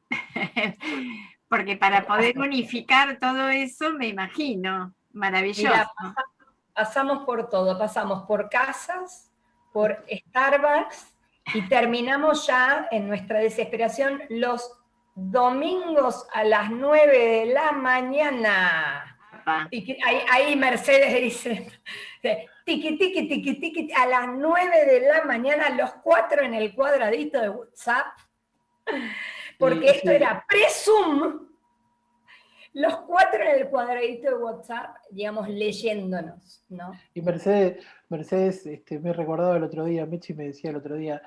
porque para poder unificar todo eso, me imagino, maravilloso. Mira, pasamos por todo, pasamos por casas, por Starbucks, y terminamos ya en nuestra desesperación los domingos a las 9 de la mañana. Y ahí Mercedes dice, tiqui, tiqui, tiqui, tiqui, a las 9 de la mañana, los 4 en el cuadradito de WhatsApp, porque esto era pre-Zoom, los 4 en el cuadradito de WhatsApp, digamos, leyéndonos, ¿no? Y Mercedes me recordaba el otro día, Mechi me decía el otro día,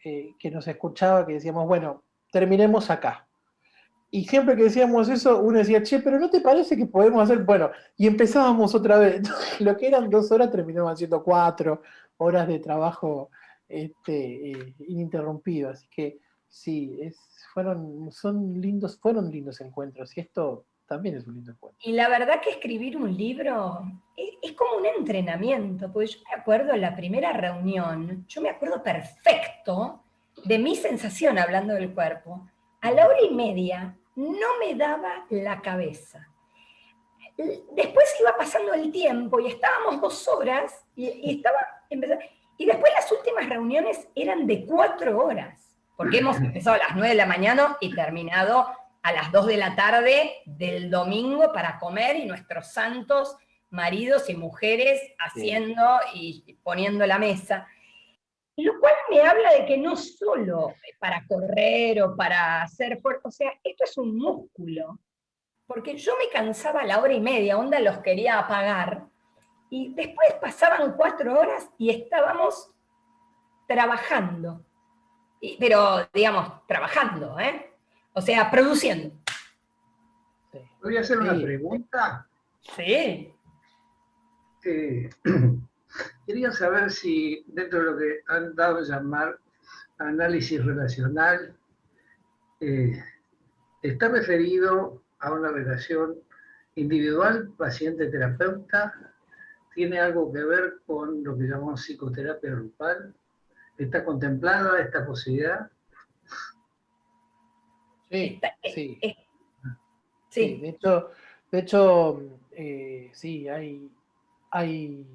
que nos escuchaba, que decíamos, bueno, terminemos acá. Y siempre que decíamos eso, uno decía, che, pero ¿no te parece que podemos hacer? Bueno, y empezábamos otra vez. Entonces, lo que eran 2 horas terminamos haciendo 4 horas de trabajo ininterrumpido. Así que sí, fueron lindos encuentros. Y esto también es un lindo encuentro. Y la verdad que escribir un libro es como un entrenamiento, porque yo me acuerdo en la primera reunión, yo me acuerdo perfecto de mi sensación hablando del cuerpo. A la 1:30 no me daba la cabeza. Después iba pasando el tiempo y estábamos 2 horas y después las últimas reuniones eran de 4 horas, porque hemos empezado a las 9 de la mañana y terminado a las 2 de la tarde del domingo para comer, y nuestros santos maridos y mujeres haciendo y poniendo la mesa. Lo cual me habla de que no solo para correr o para hacer fuerza, o sea, esto es un músculo. Porque yo me cansaba a la 1:30, onda los quería apagar, y después pasaban 4 horas y estábamos trabajando. Pero, digamos, trabajando, ¿eh? O sea, produciendo. Sí. ¿Voy a hacer una pregunta? Sí. Quería saber si dentro de lo que han dado a llamar análisis relacional, está referido a una relación individual, paciente-terapeuta, tiene algo que ver con lo que llamamos psicoterapia grupal, ¿está contemplada esta posibilidad? Sí, sí. Sí. De hecho, sí, hay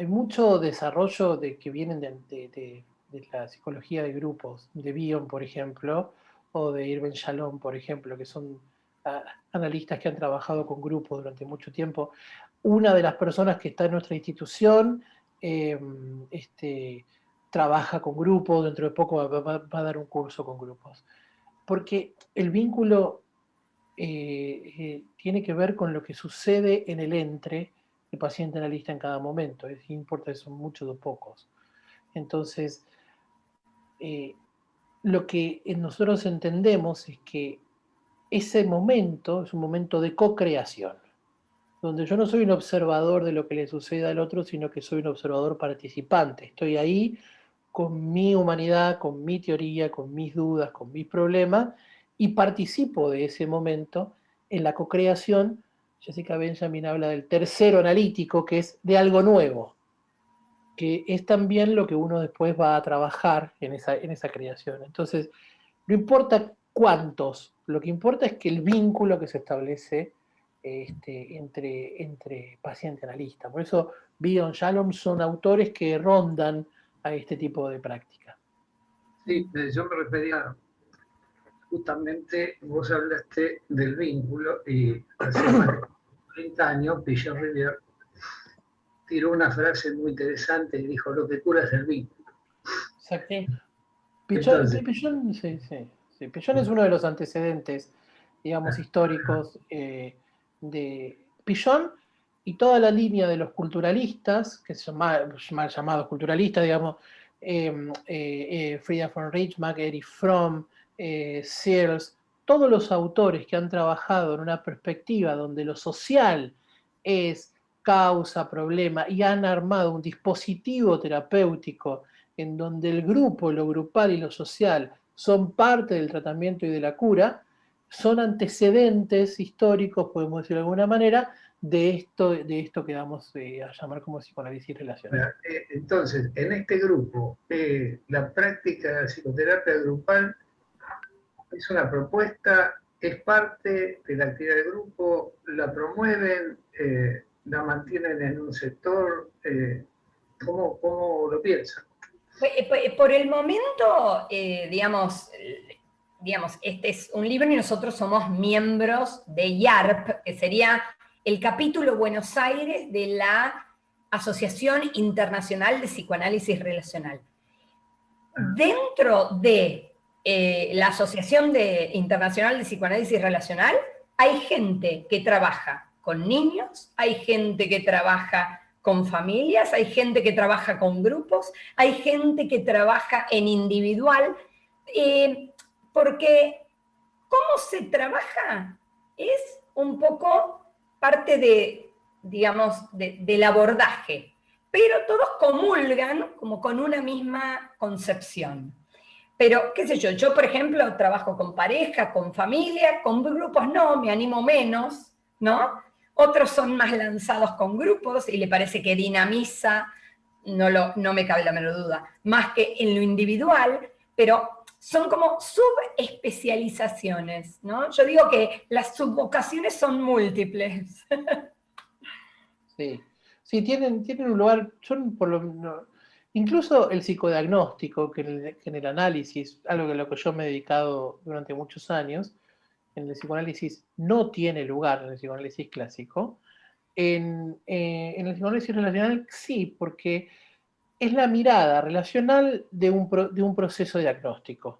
mucho desarrollo que vienen de la psicología de grupos, de Bion, por ejemplo, o de Irving Yalom, por ejemplo, que son analistas que han trabajado con grupos durante mucho tiempo. Una de las personas que está en nuestra institución trabaja con grupos, dentro de poco va a dar un curso con grupos. Porque el vínculo tiene que ver con lo que sucede en el entre el paciente analista en cada momento, no importa si son muchos o pocos. Entonces, lo que nosotros entendemos es que ese momento es un momento de co-creación, donde yo no soy un observador de lo que le sucede al otro, sino que soy un observador participante. Estoy ahí con mi humanidad, con mi teoría, con mis dudas, con mis problemas, y participo de ese momento en la co-creación. Jessica Benjamin habla del tercero analítico, que es de algo nuevo, que es también lo que uno después va a trabajar en esa creación. Entonces, no importa cuántos. Lo que importa es que el vínculo que se establece entre paciente y analista. Por eso Bion Shalom son autores que rondan a este tipo de práctica. Sí, yo me refería justamente, vos hablaste del vínculo y hace más de 30 años Pichon Rivière tiró una frase muy interesante y dijo, lo que cura es el vínculo. Exacto. Entonces, Pichon, sí. Pichon es uno de los antecedentes, digamos, históricos de Pichon y toda la línea de los culturalistas, que son mal llamados culturalistas, digamos, Frida von Richmack, Erich Fromm, Searles, todos los autores que han trabajado en una perspectiva donde lo social es causa, problema, y han armado un dispositivo terapéutico en donde el grupo, lo grupal y lo social son parte del tratamiento y de la cura, son antecedentes históricos, podemos decir de alguna manera, de esto que vamos a llamar como psicoanálisis relacional. Entonces, en este grupo, la práctica de la psicoterapia grupal es una propuesta, es parte de la actividad del grupo, la promueven, la mantienen en un sector, ¿cómo lo piensan? Por el momento, digamos, este es un libro y nosotros somos miembros de IARP, que sería el capítulo Buenos Aires de la Asociación Internacional de Psicoanálisis Relacional. Dentro de la Asociación Internacional de Psicoanálisis Relacional hay gente que trabaja con niños, hay gente que trabaja con familias, hay gente que trabaja con grupos, hay gente que trabaja en individual, porque cómo se trabaja es un poco parte de, digamos, del abordaje, pero todos comulgan como con una misma concepción. Pero, qué sé yo, por ejemplo trabajo con pareja, con familia, con grupos no, me animo menos, ¿no? Otros son más lanzados con grupos y le parece que dinamiza, no me cabe la menor duda, más que en lo individual, pero son como subespecializaciones, ¿no? Yo digo que las subvocaciones son múltiples. Sí, tienen un lugar, son por lo incluso el psicodiagnóstico, que en el análisis, algo a lo que yo me he dedicado durante muchos años, en el psicoanálisis no tiene lugar en el psicoanálisis clásico. En el psicoanálisis relacional sí, porque es la mirada relacional de un proceso diagnóstico.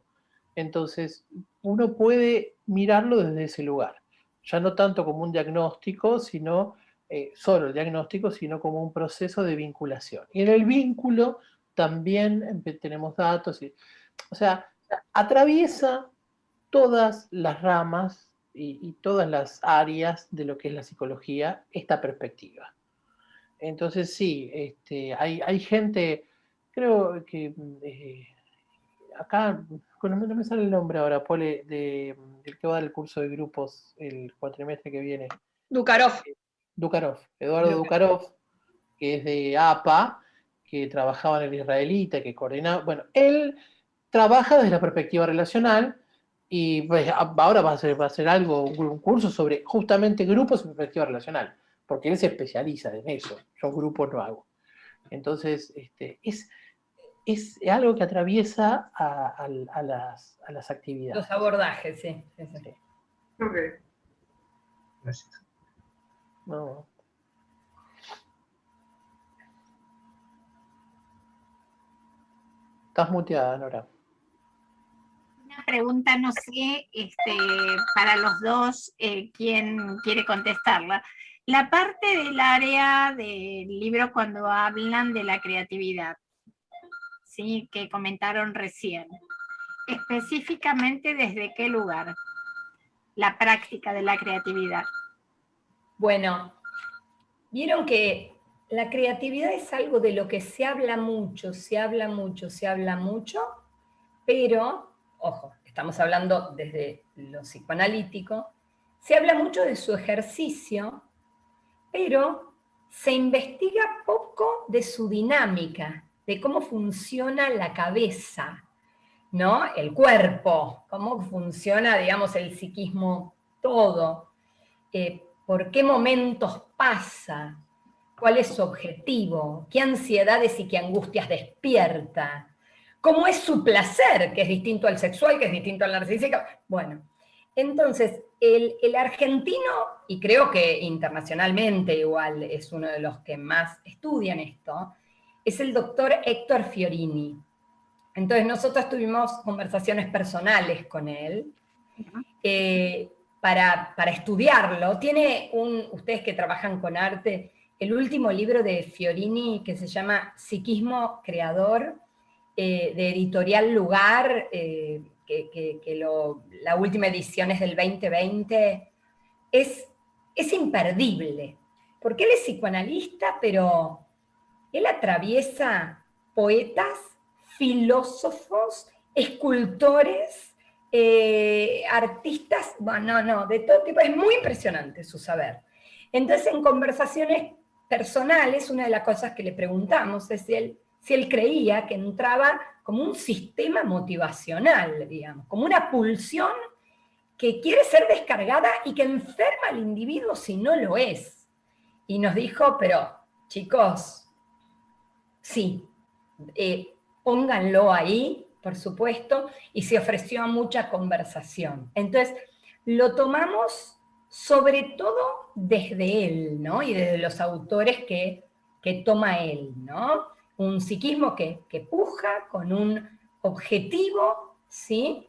Entonces, uno puede mirarlo desde ese lugar, ya no tanto como un diagnóstico, sino solo el diagnóstico, sino como un proceso de vinculación. Y en el vínculo también tenemos datos, o sea, atraviesa todas las ramas y todas las áreas de lo que es la psicología, esta perspectiva. Entonces sí, hay gente, creo que acá, no me sale el nombre ahora, Pole, del que va a dar el curso de grupos el cuatrimestre que viene. Eduardo Dukarov, que es de APA, que trabajaba en el israelita, que coordinaba. Bueno, él trabaja desde la perspectiva relacional y pues, ahora va a hacer algo, un curso sobre justamente grupos en perspectiva relacional, porque él se especializa en eso. Yo grupos no hago. Entonces, es algo que atraviesa a las actividades. Los abordajes, sí. Ok. Gracias. No. Estás muteada, Nora. Una pregunta, no sé, para los dos, quién quiere contestarla. La parte del área del libro cuando hablan de la creatividad, ¿sí? Que comentaron recién. Específicamente, ¿desde qué lugar? La práctica de la creatividad. Bueno, vieron que la creatividad es algo de lo que se habla mucho, pero, ojo, estamos hablando desde lo psicoanalítico, se habla mucho de su ejercicio, pero se investiga poco de su dinámica, de cómo funciona la cabeza. ¿no? El cuerpo, cómo funciona, digamos, el psiquismo todo, por qué momentos pasa, cuál es su objetivo, qué ansiedades y qué angustias despierta, cómo es su placer, que es distinto al sexual, que es distinto al narcisista. Bueno, entonces, el argentino, y creo que internacionalmente igual es uno de los que más estudian esto, es el doctor Héctor Fiorini. Entonces nosotros tuvimos conversaciones personales con él para estudiarlo. Tiene ustedes que trabajan con arte, el último libro de Fiorini que se llama Psiquismo Creador, de Editorial Lugar, la última edición es del 2020, es imperdible, porque él es psicoanalista, pero él atraviesa poetas, filósofos, escultores, artistas, bueno, no, de todo tipo, es muy impresionante su saber. Entonces, en conversaciones personales, una de las cosas que le preguntamos es si él creía que entraba como un sistema motivacional, digamos, como una pulsión que quiere ser descargada y que enferma al individuo si no lo es. Y nos dijo, pero chicos, sí, pónganlo ahí, por supuesto, y se ofreció a mucha conversación. Entonces, lo tomamos sobre todo desde él, ¿no? Y desde los autores que toma él, ¿no? Un psiquismo que puja con un objetivo, ¿sí?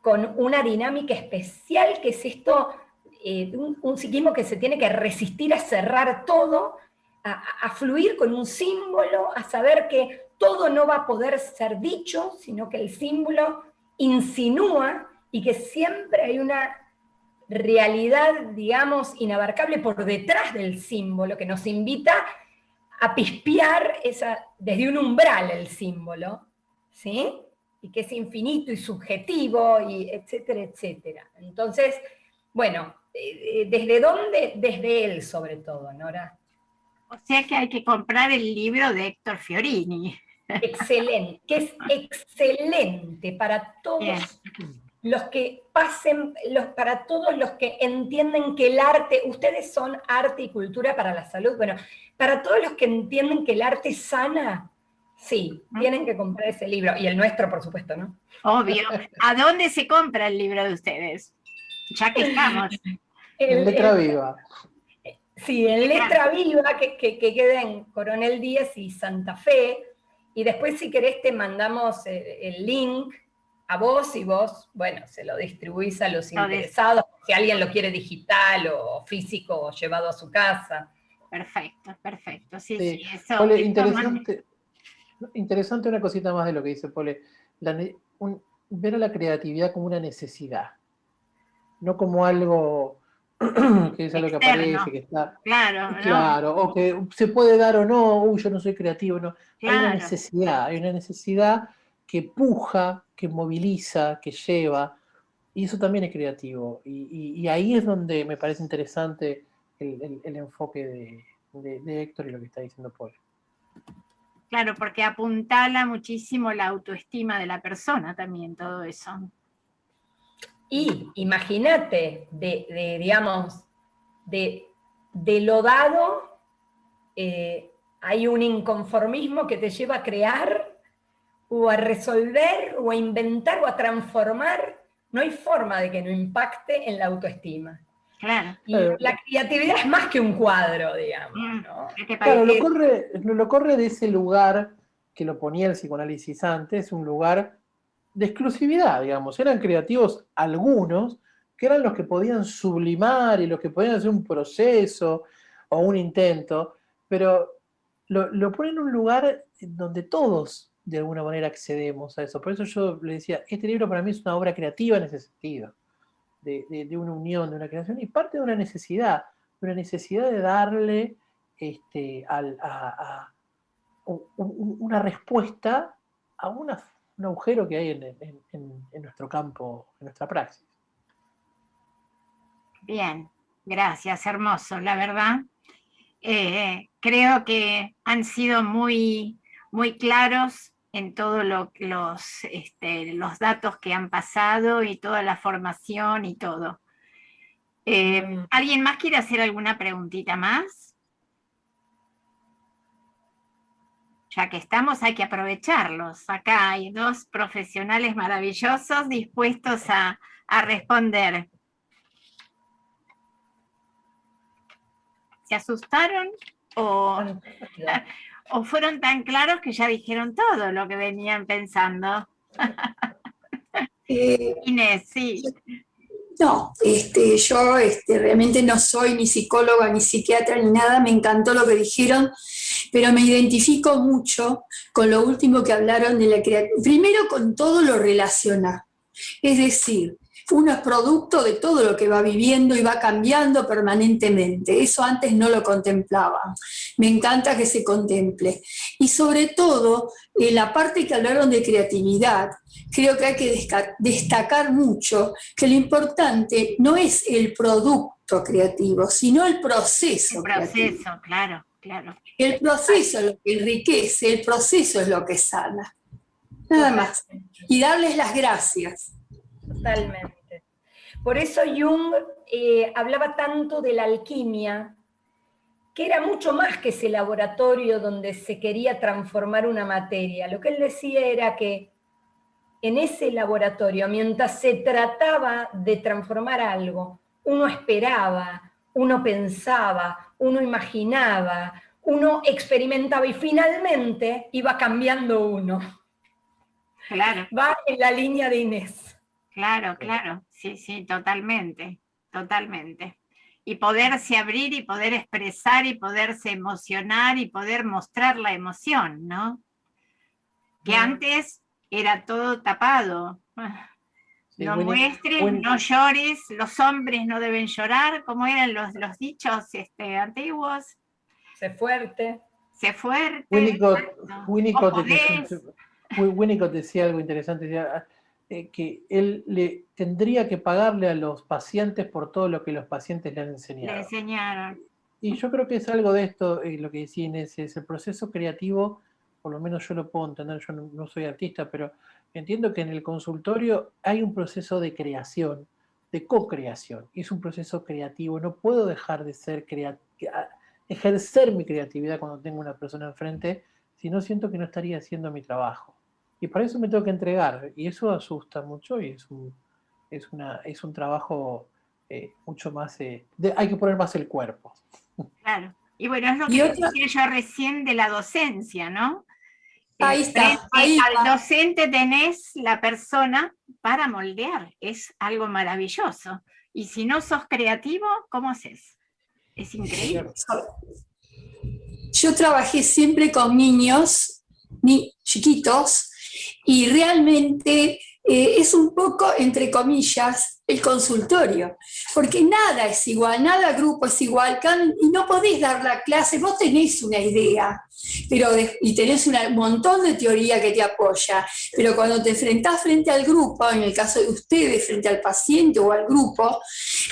Con una dinámica especial, que es esto, un psiquismo que se tiene que resistir a cerrar todo, a fluir con un símbolo, a saber que todo no va a poder ser dicho, sino que el símbolo insinúa y que siempre hay una realidad, digamos, inabarcable por detrás del símbolo, que nos invita a pispear desde un umbral el símbolo, ¿sí? Y que es infinito y subjetivo, y etcétera, etcétera. Entonces, bueno, ¿desde dónde? Desde él, sobre todo, Nora. O sea que hay que comprar el libro de Héctor Fiorini. Excelente, que es excelente para todos los que pasen, para todos los que entienden que el arte, ustedes son arte y cultura para la salud, bueno, para todos los que entienden que el arte sana, sí, tienen que comprar ese libro, y el nuestro, por supuesto, ¿no? Obvio. ¿A dónde se compra el libro de ustedes? Ya que estamos. En letra viva. Sí, en letra viva, que queda en Coronel Díaz y Santa Fe, y después si querés te mandamos el link a vos, y vos, bueno, se lo distribuís a los interesados, si alguien lo quiere digital o físico o llevado a su casa. Perfecto, perfecto. Sí, sí, eso. Pole, interesante una cosita más de lo que dice Pole. Ver a la creatividad como una necesidad, no como algo que es algo externo, que aparece, que está... Claro, ¿no? O que se puede dar o no, yo no soy creativo, no. Claro. Hay una necesidad que puja, que moviliza, que lleva, y eso también es creativo. Y ahí es donde me parece interesante el enfoque de Héctor y lo que está diciendo Paul. Claro, porque apuntala muchísimo la autoestima de la persona también, todo eso. Y imagínate, digamos, de lo dado, hay un inconformismo que te lleva a crear, o a resolver, o a inventar, o a transformar. No hay forma de que no impacte en la autoestima. Claro. Y la creatividad es más que un cuadro, digamos, ¿no? Claro, lo corre de ese lugar que lo ponía el psicoanálisis antes, un lugar de exclusividad, digamos. Eran creativos algunos, que eran los que podían sublimar y los que podían hacer un proceso o un intento, pero lo pone en un lugar donde todos de alguna manera accedemos a eso. Por eso yo le decía, este libro para mí es una obra creativa en ese sentido, de una unión, de una creación, y parte de una necesidad de darle una respuesta a un agujero que hay en nuestro campo, en nuestra praxis. Bien, gracias, hermoso, la verdad. Creo que han sido muy, muy claros en todos los datos que han pasado y toda la formación y todo. ¿Alguien más quiere hacer alguna preguntita más? Ya que estamos, hay que aprovecharlos. Acá hay dos profesionales maravillosos dispuestos a responder. ¿Se asustaron o fueron tan claros que ya dijeron todo lo que venían pensando? Inés, sí. No, yo realmente no soy ni psicóloga, ni psiquiatra, ni nada, me encantó lo que dijeron, pero me identifico mucho con lo último que hablaron de la creatividad. Primero con todo lo relacional, es decir, uno es producto de todo lo que va viviendo y va cambiando permanentemente. Eso antes no lo contemplaba. Me encanta que se contemple. Y sobre todo, en la parte que hablaron de creatividad, creo que hay que destacar mucho que lo importante no es el producto creativo, sino el proceso. El proceso, claro, claro. El proceso es lo que enriquece, el proceso es lo que sana. Nada más. Y darles las gracias. Totalmente. Por eso Jung hablaba tanto de la alquimia, que era mucho más que ese laboratorio donde se quería transformar una materia. Lo que él decía era que en ese laboratorio, mientras se trataba de transformar algo, uno esperaba, uno pensaba, uno imaginaba, uno experimentaba y finalmente iba cambiando uno. Claro. Va en la línea de Inés. Claro, claro, sí, sí, totalmente, totalmente. Y poderse abrir y poder expresar y poderse emocionar y poder mostrar la emoción, ¿no? Que antes era todo tapado. No muestres, no llores, los hombres no deben llorar, como eran los dichos antiguos. Sé fuerte. Sé fuerte. Winnicott decía algo interesante, decía, que él le tendría que pagarle a los pacientes por todo lo que los pacientes le han enseñado. Le enseñaron. Y yo creo que es algo de esto, lo que decía Inés, es el proceso creativo, por lo menos yo lo puedo entender, yo no soy artista, pero entiendo que en el consultorio hay un proceso de creación, de co-creación, y es un proceso creativo, no puedo dejar de ejercer mi creatividad cuando tengo una persona enfrente, si no siento que no estaría haciendo mi trabajo. Y para eso me tengo que entregar, y eso asusta mucho, y es un trabajo mucho más, hay que poner más el cuerpo. Claro, y bueno, es lo que decía yo recién de la docencia, ¿no? Ahí está, ahí al docente tenés la persona para moldear, es algo maravilloso. Y si no sos creativo, ¿cómo haces? Es increíble. Yo trabajé siempre con niños, chiquitos, y realmente es un poco, entre comillas, el consultorio, porque nada es igual, nada grupo es igual, y no podés dar la clase, vos tenés una idea, y tenés un montón de teoría que te apoya, pero cuando te enfrentás frente al grupo, en el caso de ustedes, frente al paciente o al grupo,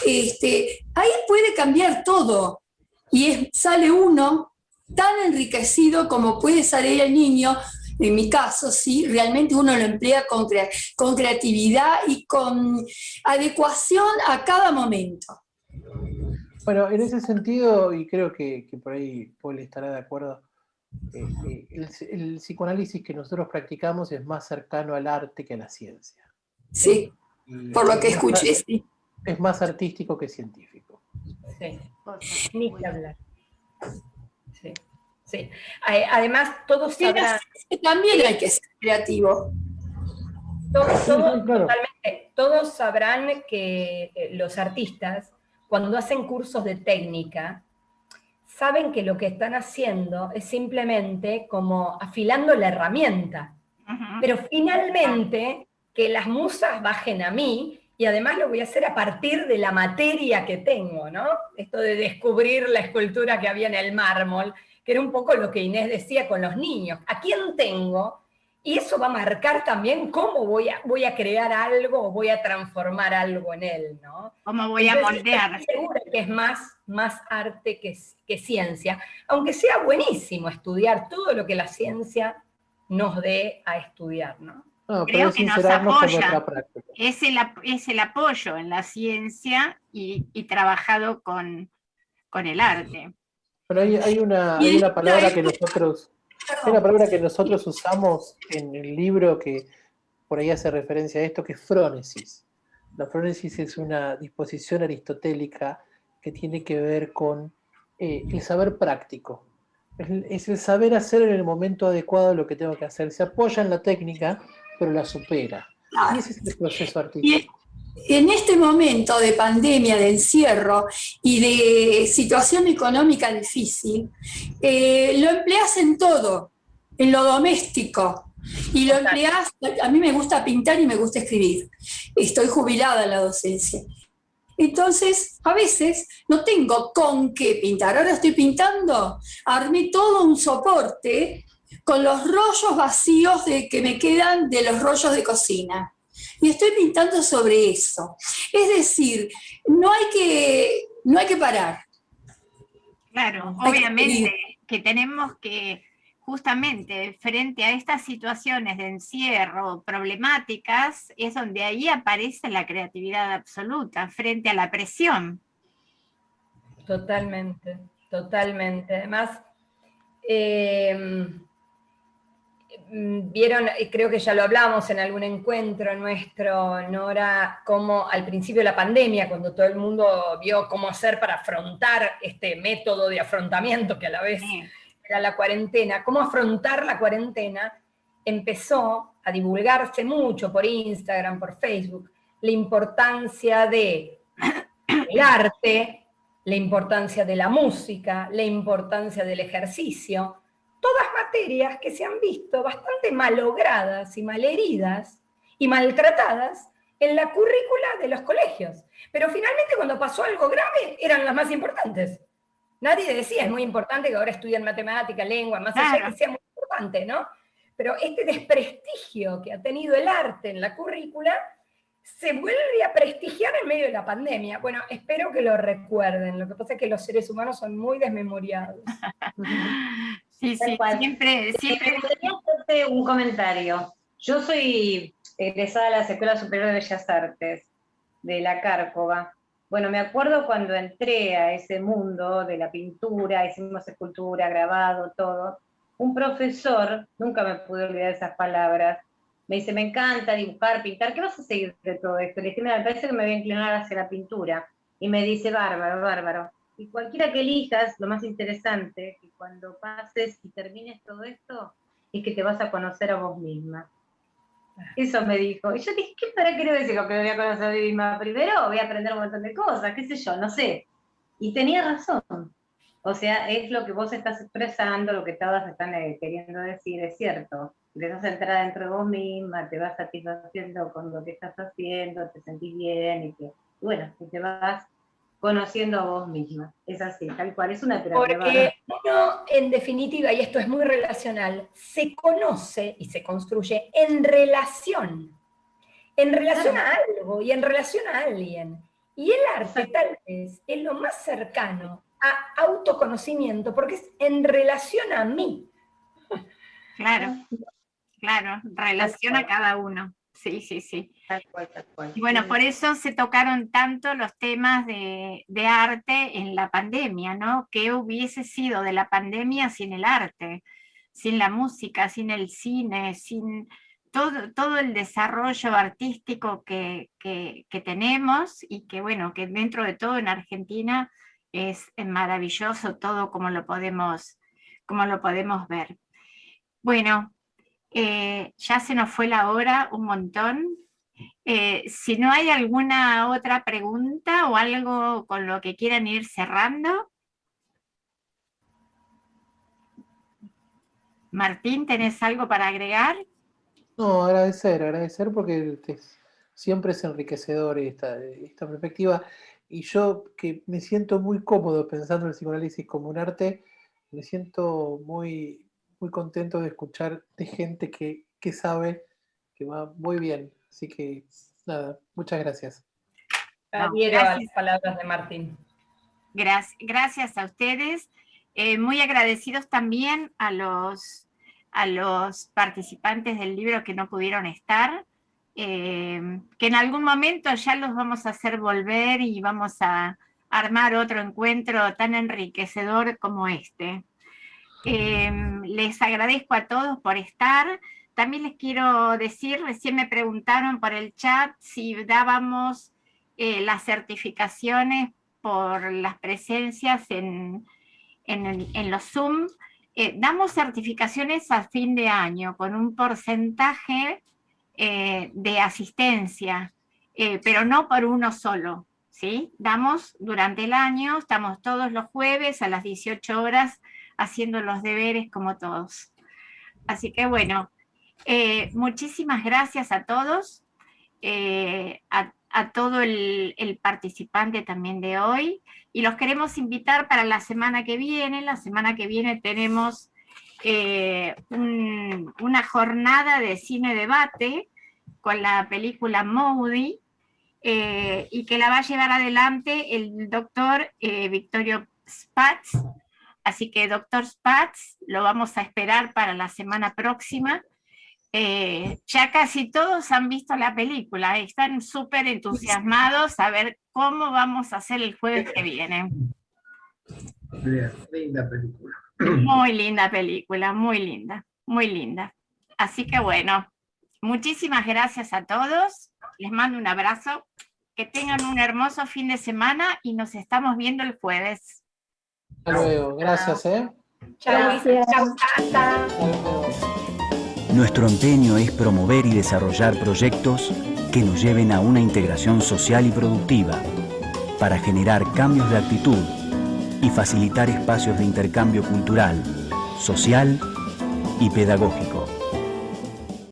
ahí puede cambiar todo, y sale uno tan enriquecido como puede salir el niño. En mi caso, sí, realmente uno lo emplea con creatividad y con adecuación a cada momento. Bueno, en ese sentido, y creo que por ahí Paul estará de acuerdo, el psicoanálisis que nosotros practicamos es más cercano al arte que a la ciencia. Sí, por lo que escuché, sí. Es más artístico que científico. Sí, ni que hablar. Sí. Sí. Además, todos sabrán... También hay que ser creativo. Totalmente. Todos sabrán que los artistas, cuando hacen cursos de técnica, saben que lo que están haciendo es simplemente como afilando la herramienta. Pero finalmente, que las musas bajen a mí, y además lo voy a hacer a partir de la materia que tengo, ¿no? Esto de descubrir la escultura que había en el mármol, que era un poco lo que Inés decía con los niños. ¿A quién tengo? Y eso va a marcar también cómo voy a crear algo o voy a transformar algo en él, ¿no? ¿Cómo voy a moldear? Estoy segura que es más arte que ciencia, aunque sea buenísimo estudiar todo lo que la ciencia nos dé a estudiar, ¿no? No, pero Creo es que nos sincerarnos con apoya. nuestra práctica. Es el apoyo en la ciencia y trabajado con el arte. Bueno, hay una palabra que nosotros, hay una palabra que nosotros usamos en el libro que por ahí hace referencia a esto, que es frónesis. La frónesis es una disposición aristotélica que tiene que ver con el saber práctico. Es el saber hacer en el momento adecuado lo que tengo que hacer. Se apoya en la técnica, pero la supera. Y ese es el proceso artístico. Y en este momento de pandemia, de encierro y de situación económica difícil, lo empleas en todo, en lo doméstico. Y lo empleas, a mí me gusta pintar y me gusta escribir. Estoy jubilada en la docencia. Entonces, a veces no tengo con qué pintar. Ahora estoy pintando, armé todo un soporte con los rollos vacíos que me quedan de los rollos de cocina. Y estoy pintando sobre eso. Es decir, no hay que parar. Claro, obviamente que tenemos que, justamente frente a estas situaciones de encierro, problemáticas, es donde ahí aparece la creatividad absoluta, frente a la presión. Totalmente, totalmente. Además, vieron, creo que ya lo hablamos en algún encuentro nuestro, Nora, como al principio de la pandemia, cuando todo el mundo vio cómo hacer para afrontar este método de afrontamiento que a la vez era la cuarentena, cómo afrontar la cuarentena, empezó a divulgarse mucho por Instagram, por Facebook, la importancia del arte, la importancia de la música, la importancia del ejercicio, todas materias que se han visto bastante malogradas y malheridas y maltratadas en la currícula de los colegios. Pero finalmente cuando pasó algo grave eran las más importantes. Nadie decía, es muy importante que ahora estudien matemática, lengua, más allá de que sea muy importante, ¿no? Pero este desprestigio que ha tenido el arte en la currícula se vuelve a prestigiar en medio de la pandemia. Bueno, espero que lo recuerden. Lo que pasa es que los seres humanos son muy desmemoriados. Sí, sí, siempre. Me gustaría hacerte un comentario. Yo soy egresada de la Escuela Superior de Bellas Artes, de la Cárcova. Bueno, me acuerdo cuando entré a ese mundo de la pintura, hicimos escultura, grabado, todo. Un profesor, nunca me pude olvidar esas palabras, me dice, me encanta dibujar, pintar, ¿qué vas a seguir de todo esto? Le dije, mira, me parece que me voy a inclinar hacia la pintura. Y me dice, bárbaro, bárbaro. Y cualquiera que elijas, lo más interesante, que cuando pases y termines todo esto, es que te vas a conocer a vos misma. Eso me dijo. Y yo dije, ¿qué para qué le decir que me voy a conocer a mí misma? Primero voy a aprender un montón de cosas, qué sé yo, no sé. Y tenía razón. O sea, es lo que vos estás expresando, lo que todas están queriendo decir, es cierto. Empezás a entrar dentro de vos misma, te vas satisfaciendo con lo que estás haciendo, te sentís bien, y bueno, y te vas conociendo a vos misma. Es así, tal cual, es una terapia. Porque uno, en definitiva, y esto es muy relacional, se conoce y se construye en relación a algo y en relación a alguien. Y el arte tal vez es lo más cercano a autoconocimiento, porque es en relación a mí. Claro, claro, relación a cada uno. Sí, sí, sí. Tal cual, tal cual. Y bueno, por eso se tocaron tanto los temas de arte en la pandemia, ¿no? ¿Qué hubiese sido de la pandemia sin el arte, sin la música, sin el cine, sin todo el desarrollo artístico que tenemos y que, bueno, que dentro de todo en Argentina es maravilloso todo como lo podemos ver. Bueno, ya se nos fue la hora un montón. Si no hay alguna otra pregunta o algo con lo que quieran ir cerrando. Martín, ¿tenés algo para agregar? No, agradecer porque siempre es enriquecedor esta perspectiva. Y yo que me siento muy cómodo pensando en el psicoanálisis como un arte, me siento muy, muy contento de escuchar de gente que sabe que va muy bien. Así que, nada, muchas gracias. Adhiero a las palabras de Martín. Gracias a ustedes. Muy agradecidos también a a los participantes del libro que no pudieron estar, que en algún momento ya los vamos a hacer volver y vamos a armar otro encuentro tan enriquecedor como este. Les agradezco a todos por estar. También les quiero decir, recién me preguntaron por el chat si dábamos las certificaciones por las presencias en los Zoom. Damos certificaciones a fin de año con un porcentaje de asistencia, pero no por uno solo, ¿sí? Damos durante el año, estamos todos los jueves a las 18 horas haciendo los deberes como todos. Así que bueno, muchísimas gracias a todos, a todo el participante también de hoy, y los queremos invitar para la semana que viene. La semana que viene tenemos una jornada de cine debate con la película Moody, y que la va a llevar adelante el doctor Victorio Spatz. Así que, doctor Spatz, lo vamos a esperar para la semana próxima. Ya casi todos han visto la película, están súper entusiasmados a ver cómo vamos a hacer el jueves que viene. Bien, linda película. Muy linda película, muy linda, muy linda. Así que bueno, muchísimas gracias a todos, les mando un abrazo, que tengan un hermoso fin de semana y nos estamos viendo el jueves. Hasta luego, gracias. Chao, chao, Tata. Hasta luego. Nuestro empeño es promover y desarrollar proyectos que nos lleven a una integración social y productiva, para generar cambios de actitud y facilitar espacios de intercambio cultural, social y pedagógico.